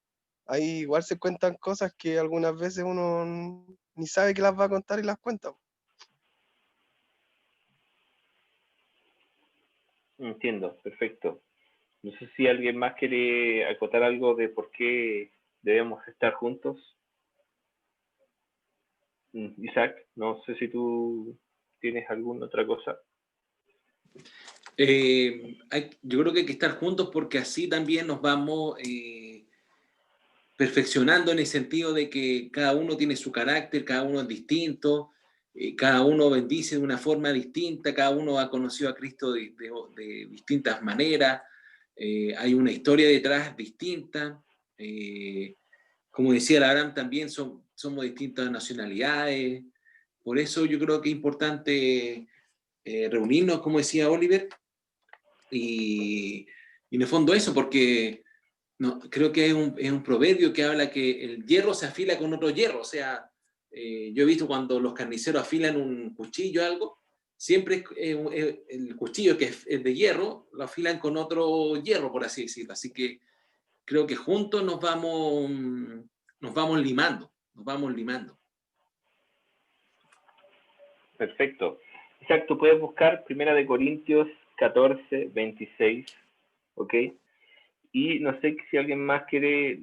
ahí igual se cuentan cosas que algunas veces uno ni sabe que las va a contar y las cuenta. Po. Entiendo, perfecto. No sé si alguien más quiere acotar algo de por qué debemos estar juntos. Isaac, no sé si tú tienes alguna otra cosa. Yo creo que hay que estar juntos porque así también nos vamos perfeccionando en el sentido de que cada uno tiene su carácter, cada uno es distinto, cada uno bendice de una forma distinta, cada uno ha conocido a Cristo de distintas maneras, hay una historia detrás distinta. Como decía la Abraham, también somos distintas nacionalidades. Por eso yo creo que es importante reunirnos, como decía Oliver, y en el fondo eso, porque no, creo que es un proverbio que habla que el hierro se afila con otro hierro. O sea, yo he visto cuando los carniceros afilan un cuchillo o algo, siempre el cuchillo que es de hierro lo afilan con otro hierro, por así decirlo. Así que creo que juntos nos vamos limando, nos vamos limando. Perfecto. Isaac, tú puedes buscar 1 Corintios 14, 26, ¿ok? Y no sé si alguien más quiere,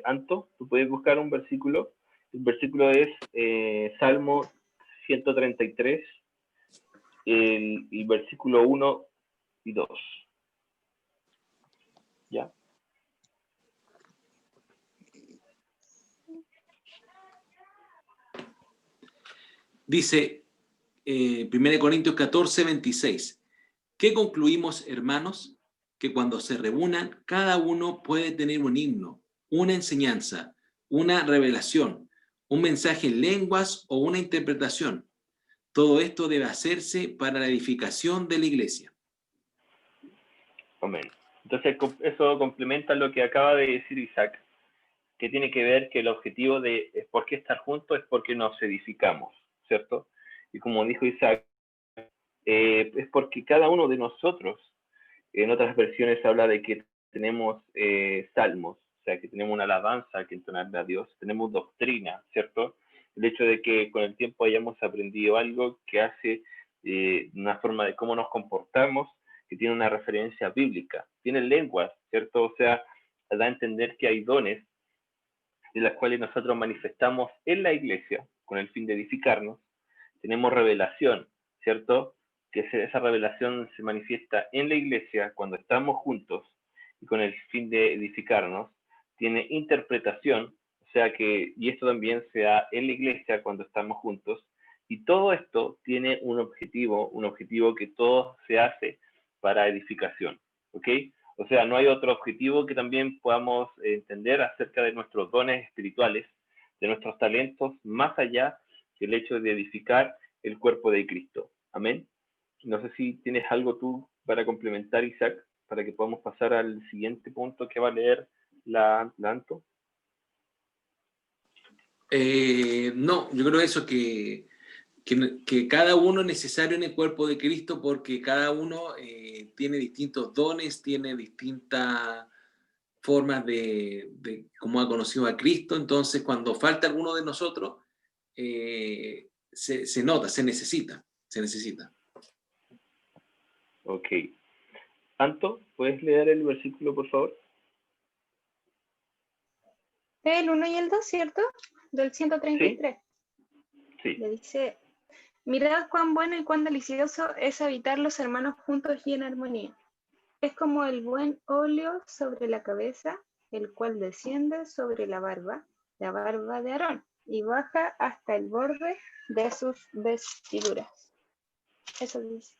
Anto, tú puedes buscar un versículo. El versículo es Salmo 133, el versículo 1 y 2. ¿Ya? Dice 1 Corintios 14, 26. ¿Qué concluimos, hermanos? Que cuando se reúnan, cada uno puede tener un himno, una enseñanza, una revelación, un mensaje en lenguas o una interpretación. Todo esto debe hacerse para la edificación de la iglesia. Amén. Entonces, eso complementa lo que acaba de decir Isaac, que tiene que ver que el objetivo de por qué estar juntos es porque nos edificamos, ¿cierto? Y como dijo Isaac, es porque cada uno de nosotros, en otras versiones habla de que tenemos salmos, o sea, que tenemos una alabanza que entonarle a Dios, tenemos doctrina, ¿cierto? El hecho de que con el tiempo hayamos aprendido algo que hace una forma de cómo nos comportamos, que tiene una referencia bíblica, tiene lenguas, ¿cierto? O sea, da a entender que hay dones de las cuales nosotros manifestamos en la iglesia con el fin de edificarnos. Tenemos revelación, ¿cierto? Que esa revelación se manifiesta en la iglesia cuando estamos juntos y con el fin de edificarnos. Tiene interpretación, o sea que, y esto también se da en la iglesia cuando estamos juntos. Y todo esto tiene un objetivo que todo se hace para edificación, ¿ok? O sea, no hay otro objetivo que también podamos entender acerca de nuestros dones espirituales, de nuestros talentos, más allá del hecho de edificar el cuerpo de Cristo. Amén. No sé si tienes algo tú para complementar, Isaac, para que podamos pasar al siguiente punto que va a leer la Anto. No, yo creo eso, que cada uno es necesario en el cuerpo de Cristo porque cada uno tiene distintos dones, tiene distintas formas de cómo ha conocido a Cristo. Entonces, cuando falta alguno de nosotros, se nota, se necesita. Ok. Anto, ¿puedes leer el versículo, por favor? El 1 y el 2, ¿cierto? Del 133. Sí. Le dice, mirad cuán bueno y cuán delicioso es habitar los hermanos juntos y en armonía. Es como el buen óleo sobre la cabeza, el cual desciende sobre la barba, la barba de Aarón, y baja hasta el borde de sus vestiduras. Eso dice.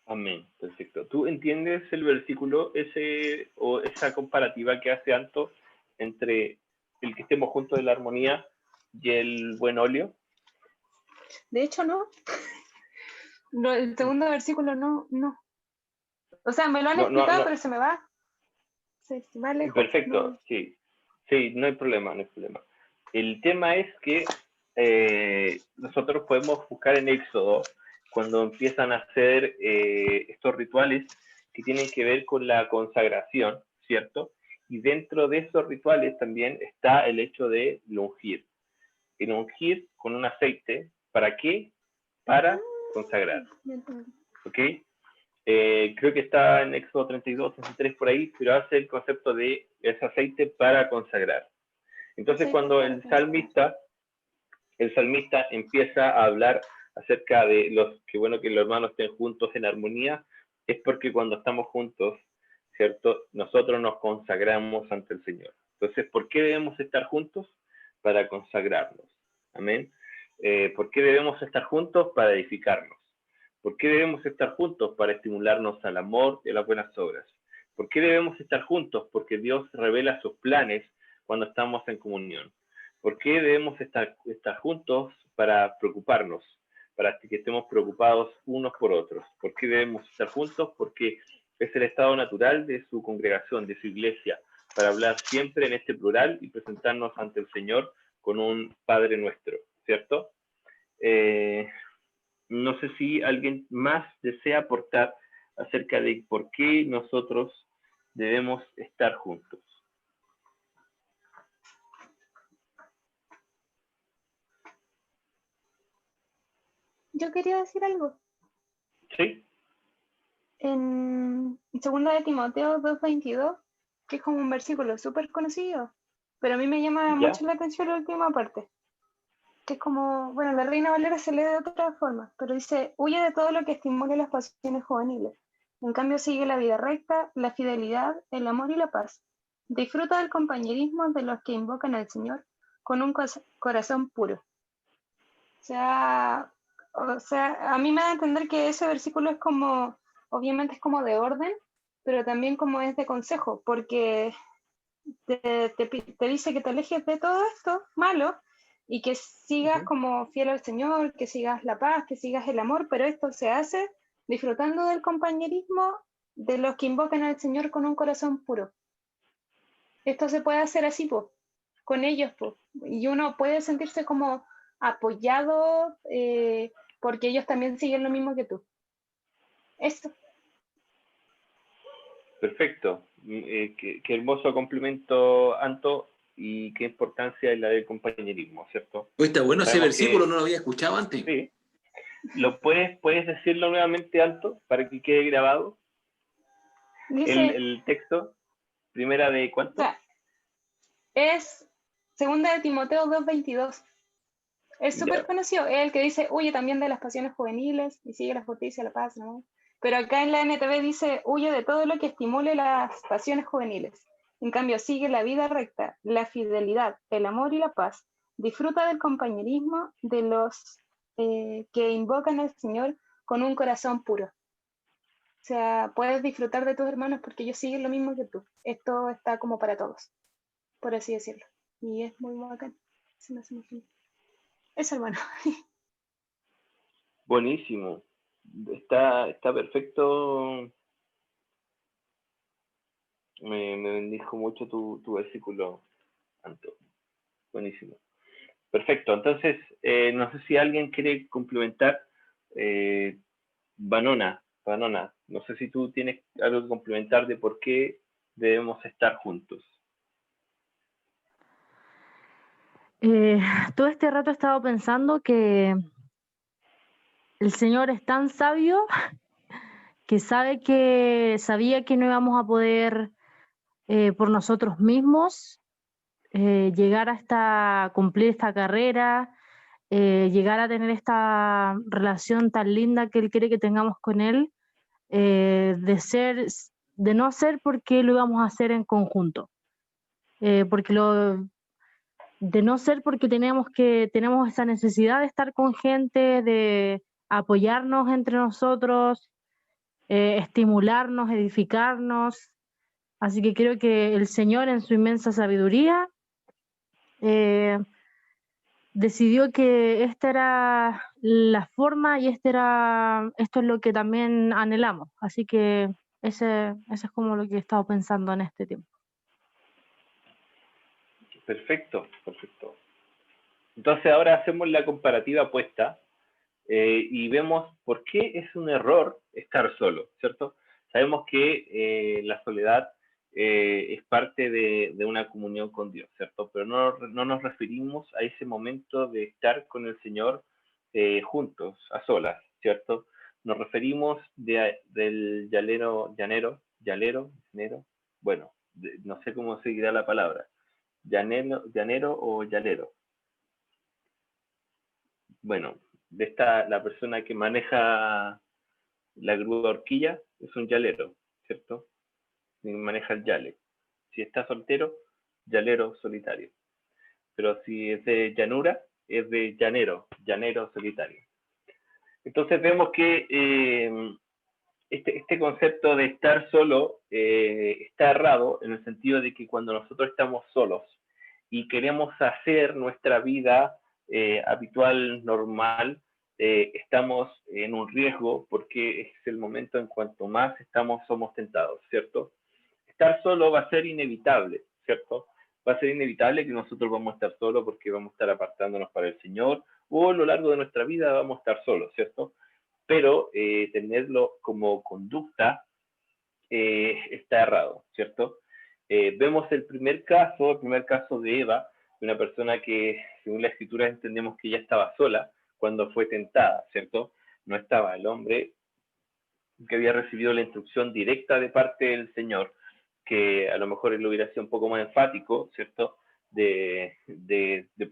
Amén, perfecto. ¿Tú entiendes el versículo ese o esa comparativa que hace Anto entre el que estemos juntos en la armonía y el buen óleo? De hecho, no. No, el segundo versículo no. O sea, me lo han explicado, pero se me va. Se va lejos. Perfecto, No. sí. Sí, no hay problema, no hay problema. El tema es que nosotros podemos buscar en Éxodo cuando empiezan a hacer estos rituales que tienen que ver con la consagración, ¿cierto? Y dentro de esos rituales también está el hecho de ungir. El ungir con un aceite, ¿para qué? Para consagrar, ¿ok? Creo que está en Éxodo 32, 33 por ahí, pero hace el concepto de ese aceite para consagrar. Entonces cuando el salmista empieza a hablar acerca de que bueno que los hermanos estén juntos en armonía, es porque cuando estamos juntos, ¿cierto? Nosotros nos consagramos ante el Señor. Entonces, ¿por qué debemos estar juntos? Para consagrarnos. Amén. ¿Por qué debemos estar juntos? Para edificarnos. ¿Por qué debemos estar juntos? Para estimularnos al amor y a las buenas obras. ¿Por qué debemos estar juntos? Porque Dios revela sus planes cuando estamos en comunión. ¿Por qué debemos estar juntos? Para preocuparnos, para que estemos preocupados unos por otros. ¿Por qué debemos estar juntos? Porque es el estado natural de su congregación, de su iglesia, para hablar siempre en este plural y presentarnos ante el Señor con un Padre nuestro, ¿cierto? No sé si alguien más desea aportar acerca de por qué nosotros debemos estar juntos. Yo quería decir algo. ¿Sí? En 2 de Timoteo 2:22, que es como un versículo súper conocido, pero a mí me llama mucho la atención la última parte, que es como, bueno, la Reina Valera se lee de otra forma, pero dice, huye de todo lo que estimule las pasiones juveniles. En cambio, sigue la vida recta, la fidelidad, el amor y la paz. Disfruta del compañerismo de los que invocan al Señor con un corazón puro. O sea, a mí me da a entender que ese versículo es como, obviamente es como de orden, pero también como es de consejo, porque te dice que te alejes de todo esto malo y que sigas como fiel al Señor, que sigas la paz, que sigas el amor, pero esto se hace disfrutando del compañerismo de los que invocan al Señor con un corazón puro. Esto se puede hacer así, pues, con ellos, pues, y uno puede sentirse como apoyado porque ellos también siguen lo mismo que tú. Esto. Perfecto. Qué hermoso complemento, Anto, y qué importancia es la del compañerismo, ¿cierto? Pues está bueno ese Sabemos versículo, no lo había escuchado antes. Sí. ¿Puedes decirlo nuevamente, Anto, para que quede grabado? Dice, el texto, primera de ¿cuánto? O sea, es 2 de Timoteo 2:22. Es súper conocido, es el que dice, huye también de las pasiones juveniles y sigue la justicia, la paz, ¿no? Pero acá en la NTV dice, huye de todo lo que estimule las pasiones juveniles. En cambio, sigue la vida recta, la fidelidad, el amor y la paz. Disfruta del compañerismo de los que invocan al Señor con un corazón puro. O sea, puedes disfrutar de tus hermanos porque ellos siguen lo mismo que tú. Esto está como para todos, por así decirlo. Y es muy bacán. Se me hace muy genial. Eso, hermano. Buenísimo. Está perfecto. Me bendijo mucho tu versículo, Anto. Buenísimo. Perfecto. Entonces, no sé si alguien quiere complementar. Vanona, no sé si tú tienes algo que complementar de por qué debemos estar juntos. Todo este rato he estado pensando que el Señor es tan sabio que sabía que no íbamos a poder por nosotros mismos llegar hasta cumplir esta carrera, llegar a tener esta relación tan linda que Él quiere que tengamos con Él, de no ser porque lo íbamos a hacer en conjunto, porque de no ser porque tenemos esa necesidad de estar con gente, de apoyarnos entre nosotros, estimularnos, edificarnos. Así que creo que el Señor en su inmensa sabiduría decidió que esta era la forma y esto es lo que también anhelamos. Así que ese es como lo que he estado pensando en este tiempo. Perfecto, perfecto. Entonces ahora hacemos la comparativa opuesta y vemos por qué es un error estar solo, ¿cierto? Sabemos que la soledad es parte de una comunión con Dios, ¿cierto? Pero no nos referimos a ese momento de estar con el Señor juntos, a solas, ¿cierto? Nos referimos del llanero, bueno, no sé cómo seguirá la palabra, llanero o llanero. Bueno, la persona que maneja la grúa horquilla es un yalero, ¿cierto? Y maneja el yale. Si está soltero, yalero solitario. Pero si es de llanura, es de llanero solitario. Entonces vemos que este concepto de estar solo está errado en el sentido de que cuando nosotros estamos solos y queremos hacer nuestra vida habitual, normal, estamos en un riesgo porque es el momento en cuanto más somos tentados, ¿cierto? Estar solo va a ser inevitable, ¿cierto? Va a ser inevitable que nosotros vamos a estar solos porque vamos a estar apartándonos para el Señor o a lo largo de nuestra vida vamos a estar solos, ¿cierto? Pero tenerlo como conducta está errado, ¿cierto? Vemos el primer caso de Eva, de una persona que, según la escritura, entendemos que ella estaba sola cuando fue tentada, ¿cierto? No estaba el hombre que había recibido la instrucción directa de parte del Señor, que a lo mejor él hubiera sido un poco más enfático, ¿cierto? De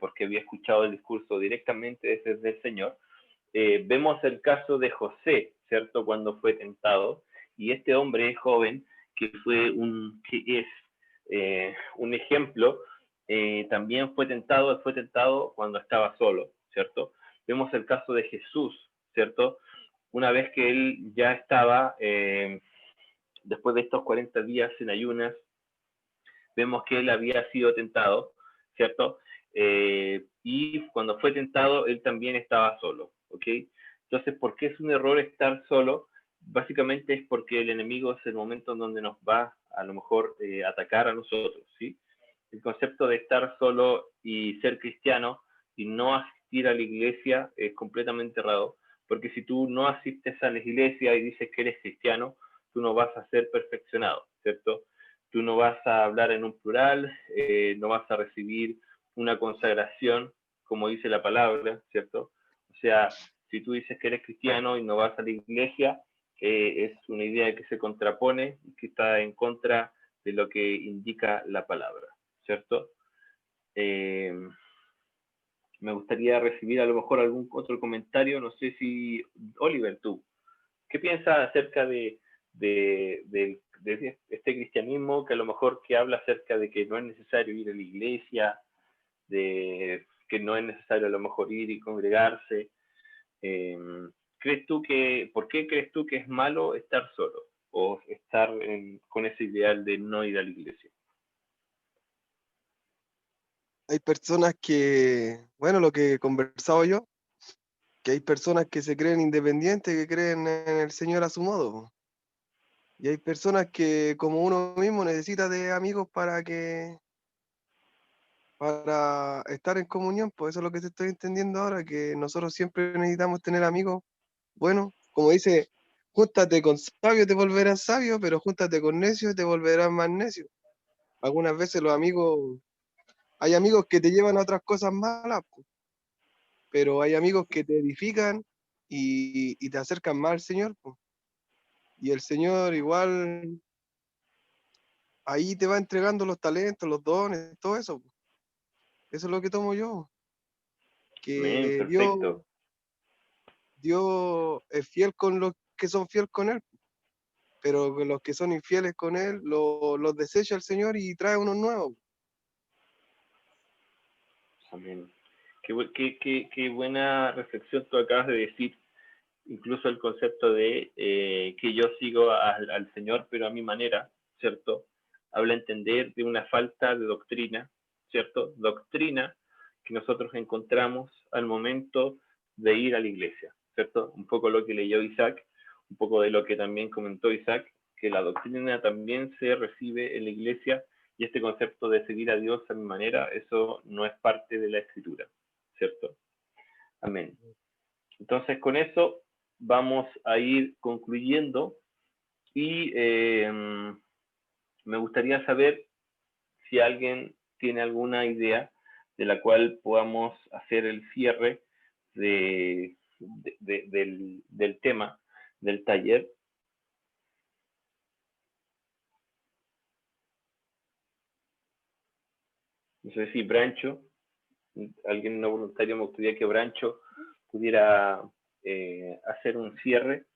porque había escuchado el discurso directamente desde el Señor. Vemos el caso de José, ¿cierto? Cuando fue tentado, y este hombre joven que es un ejemplo, también fue tentado cuando estaba solo, ¿cierto? Vemos el caso de Jesús, ¿cierto? Una vez que él ya estaba, después de estos 40 días en ayunas, vemos que él había sido tentado, ¿cierto? Y cuando fue tentado, él también estaba solo, ¿ok? Entonces, ¿por qué es un error estar solo? Básicamente es porque el enemigo es el momento en donde nos va a lo mejor atacar a nosotros, ¿sí? El concepto de estar solo y ser cristiano y no asistir a la iglesia es completamente errado, porque si tú no asistes a la iglesia y dices que eres cristiano, tú no vas a ser perfeccionado, ¿cierto? Tú no vas a hablar en un plural, no vas a recibir una consagración, como dice la palabra, ¿cierto? O sea, si tú dices que eres cristiano y no vas a la iglesia, es una idea que se contrapone y que está en contra de lo que indica la palabra, ¿cierto? Me gustaría recibir a lo mejor algún otro comentario, no sé si, Oliver, tú, ¿qué piensas acerca de este cristianismo que a lo mejor que habla acerca de que no es necesario ir a la iglesia, de que no es necesario a lo mejor ir y congregarse? ¿Por qué crees tú que es malo estar solo o estar con ese ideal de no ir a la iglesia? Hay personas que, bueno, lo que he conversado yo, que hay personas que se creen independientes, que creen en el Señor a su modo. Y hay personas que, como uno mismo, necesita de amigos para estar en comunión. Pues eso es lo que te estoy entendiendo ahora, que nosotros siempre necesitamos tener amigos. Bueno, como dice, júntate con sabios te volverás sabio, pero júntate con necios te volverás más necio. Algunas veces hay amigos que te llevan a otras cosas malas, pero hay amigos que te edifican y te acercan más al Señor. Y el Señor igual ahí te va entregando los talentos, los dones, todo eso. Eso es lo que tomo yo. Bien, Que perfecto. Dios es fiel con los que son fieles con Él, pero con los que son infieles con Él los desecha el Señor y trae unos nuevos. Amén. Qué buena reflexión tú acabas de decir. Incluso el concepto de que yo sigo al Señor, pero a mi manera, ¿cierto? Habla entender de una falta de doctrina, ¿cierto? Doctrina que nosotros encontramos al momento de ir a la iglesia, ¿cierto? Un poco lo que leyó Isaac, un poco de lo que también comentó Isaac, que la doctrina también se recibe en la iglesia y este concepto de seguir a Dios a mi manera, eso no es parte de la escritura, ¿cierto? Amén. Entonces, con eso vamos a ir concluyendo y me gustaría saber si alguien tiene alguna idea de la cual podamos hacer el cierre del tema del taller. No sé si Brancho, alguien no voluntario, me gustaría que Brancho pudiera hacer un cierre.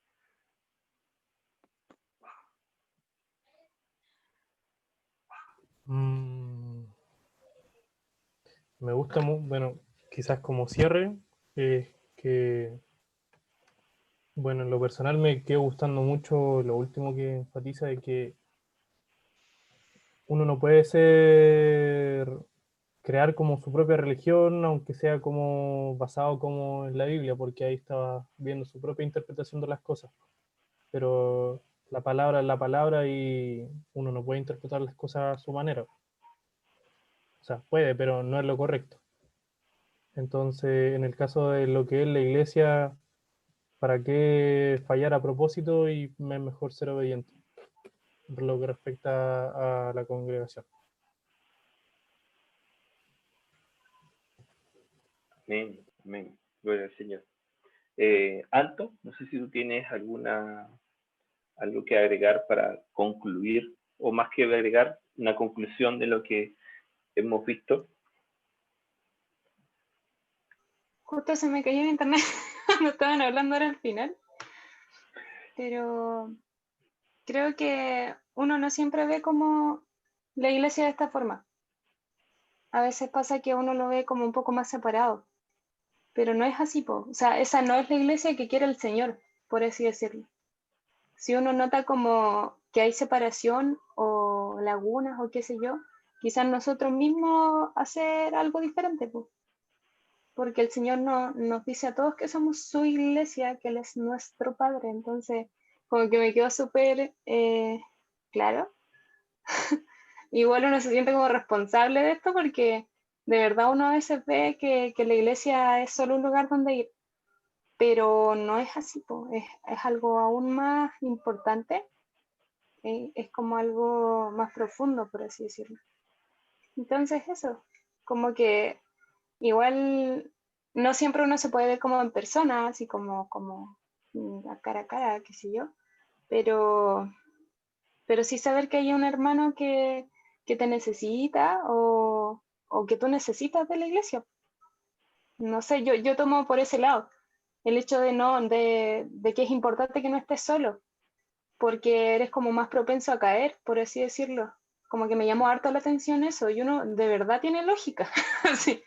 Me gusta, bueno, quizás como cierre, que, bueno, en lo personal me quedó gustando mucho lo último que enfatiza de que uno no puede crear como su propia religión, aunque sea como basado como en la Biblia, porque ahí estaba viendo su propia interpretación de las cosas. Pero la palabra es la palabra y uno no puede interpretar las cosas a su manera. O sea, puede, pero no es lo correcto. Entonces, en el caso de lo que es la iglesia, ¿para qué fallar a propósito? Y es mejor ser obediente, por lo que respecta a la congregación. Amén, amén. Gloria al Señor. Anto, no sé si tú tienes algo que agregar para concluir, o más que agregar, una conclusión de lo que hemos visto. Justo se me cayó el internet cuando estaban hablando ahora al final. Pero creo que uno no siempre ve como la iglesia de esta forma. A veces pasa que uno lo ve como un poco más separado, pero no es así, po. O sea, esa no es la iglesia que quiere el Señor, por así decirlo. Si uno nota como que hay separación o lagunas o qué sé yo, quizás nosotros mismos hacer algo diferente, po. Porque el Señor nos dice a todos que somos su iglesia, que Él es nuestro Padre. Entonces, como que me quedó súper claro. Igual uno se siente como responsable de esto porque de verdad uno a veces ve que la iglesia es solo un lugar donde ir, pero no es así, po. Es algo aún más importante, es como algo más profundo, por así decirlo. Entonces eso, como que igual no siempre uno se puede ver como en persona, así como cara a cara, qué sé yo, pero sí saber que hay un hermano que te necesita o que tú necesitas de la iglesia. No sé, yo tomo por ese lado el hecho de que es importante que no estés solo, porque eres como más propenso a caer, por así decirlo. Como que me llamó harto la atención eso, y uno de verdad tiene lógica. Sí.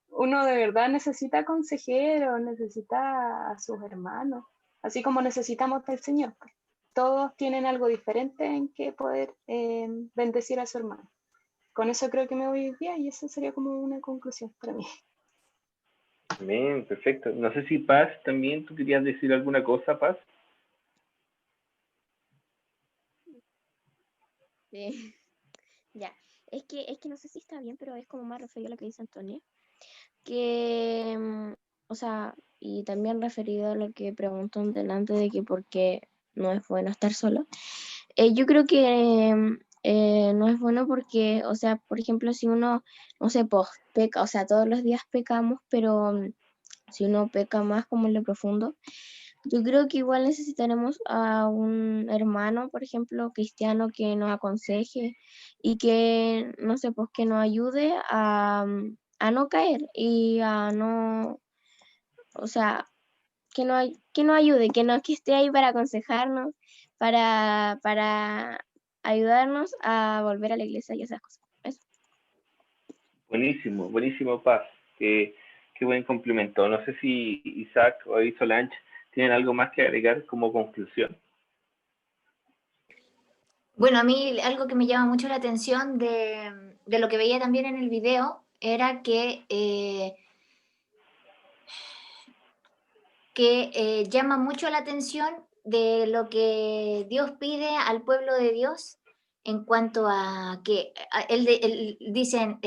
Uno de verdad necesita consejeros, necesita a sus hermanos, así como necesitamos del Señor. Todos tienen algo diferente en que poder bendecir a su hermano. Con eso creo que me voy hoy día y eso sería como una conclusión para mí. Amén, perfecto. No sé si Paz también, ¿tú querías decir alguna cosa, Paz? Sí. Ya, es que no sé si está bien, pero es como más referido a lo que dice Antonio, que, o sea, y también referido a lo que preguntó delante de que por qué no es bueno estar solo. Yo creo que no es bueno porque, o sea, por ejemplo, si uno, no sé, pues peca, o sea, todos los días pecamos, pero si uno peca más como en lo profundo, yo creo que igual necesitaremos a un hermano, por ejemplo, cristiano que nos aconseje y que, no sé, pues que nos ayude a no caer y a no, o sea, que nos ayude, que esté ahí para aconsejarnos, para ayudarnos a volver a la iglesia y esas cosas. Eso. Buenísimo, buenísimo, Paz. Qué buen complemento. No sé si Isaac o Solange tienen algo más que agregar como conclusión. Bueno, a mí algo que me llama mucho la atención de lo que veía también en el video era que llama mucho la atención de lo que Dios pide al pueblo de Dios en cuanto a que él dicen,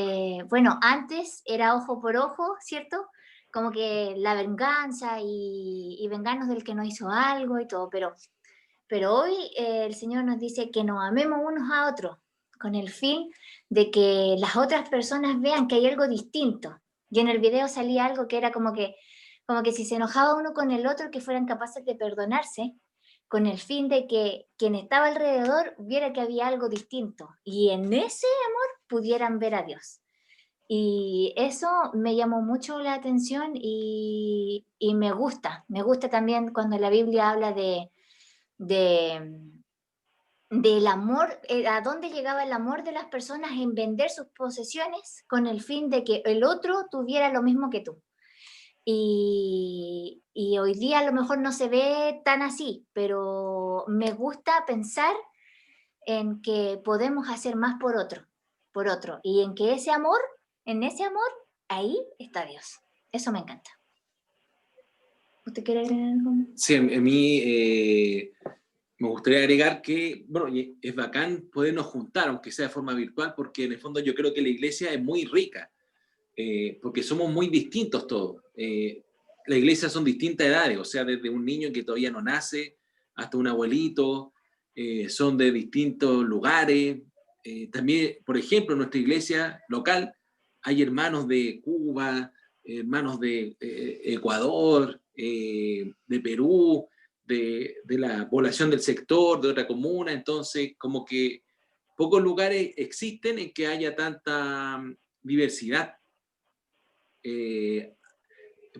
bueno, antes era ojo por ojo, ¿cierto? Como que la venganza y vengarnos del que nos hizo algo y todo, pero hoy el Señor nos dice que nos amemos unos a otros con el fin de que las otras personas vean que hay algo distinto. Y en el video salía algo que era como que si se enojaba uno con el otro, que fueran capaces de perdonarse, con el fin de que quien estaba alrededor viera que había algo distinto y en ese amor pudieran ver a Dios. Y eso me llamó mucho la atención y me gusta también cuando la Biblia habla del amor, a dónde llegaba el amor de las personas en vender sus posesiones con el fin de que el otro tuviera lo mismo que tú. Y hoy día a lo mejor no se ve tan así, pero me gusta pensar en que podemos hacer más por otro, y en que en ese amor, ahí está Dios. Eso me encanta. ¿Usted quiere agregar algo? Sí, a mí me gustaría agregar que, bueno, es bacán podernos juntar, aunque sea de forma virtual, porque en el fondo yo creo que la iglesia es muy rica. Porque somos muy distintos todos. Las iglesias son distintas edades, o sea, desde un niño que todavía no nace hasta un abuelito, son de distintos lugares. También, por ejemplo, en nuestra iglesia local hay hermanos de Cuba, hermanos de Ecuador, de Perú, de la población del sector, de otra comuna, entonces como que pocos lugares existen en que haya tanta diversidad.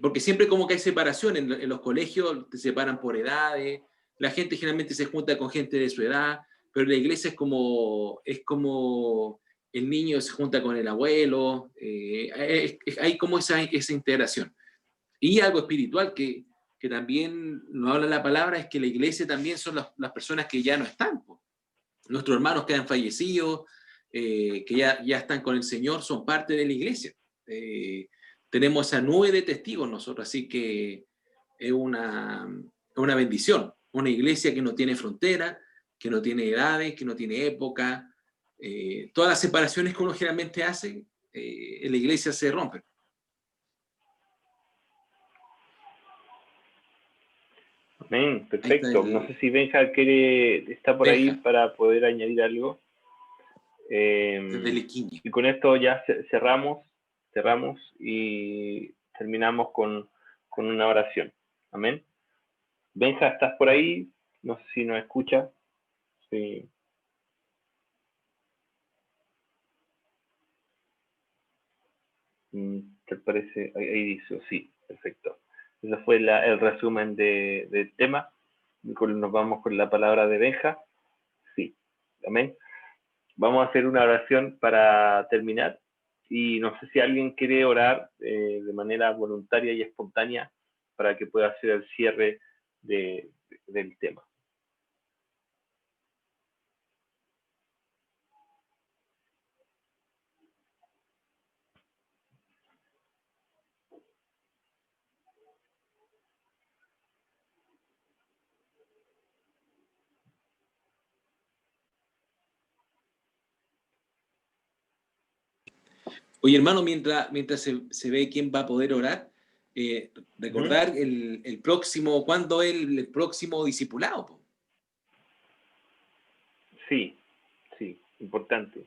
Porque siempre como que hay separación en los colegios, te separan por edades, la gente generalmente se junta con gente de su edad, pero la iglesia es como el niño se junta con el abuelo, hay como esa integración. Y algo espiritual que también nos habla la palabra es que la iglesia también son las personas que ya no están, pues. Nuestros hermanos que han fallecido, que ya están con el Señor, son parte de la iglesia. Tenemos esa nube de testigos nosotros, así que es una bendición. Una iglesia que no tiene frontera, que no tiene edades, que no tiene época. Todas las separaciones que uno generalmente hace, en la iglesia se rompen. Amén, perfecto. No sé si Benja está por ahí para poder añadir algo. Y con esto ya cerramos y terminamos con una oración. Amén. Benja, ¿estás por ahí? No sé si nos escucha. Sí. ¿Te parece? Ahí dice, sí, perfecto. Ese fue el resumen del tema. Nos vamos con la palabra de Benja. Sí, amén. Vamos a hacer una oración para terminar. Y no sé si alguien quiere orar de manera voluntaria y espontánea para que pueda hacer el cierre del tema. Oye, hermano, mientras se ve quién va a poder orar, recordar el próximo, ¿cuándo es el próximo discipulado? Sí, importante.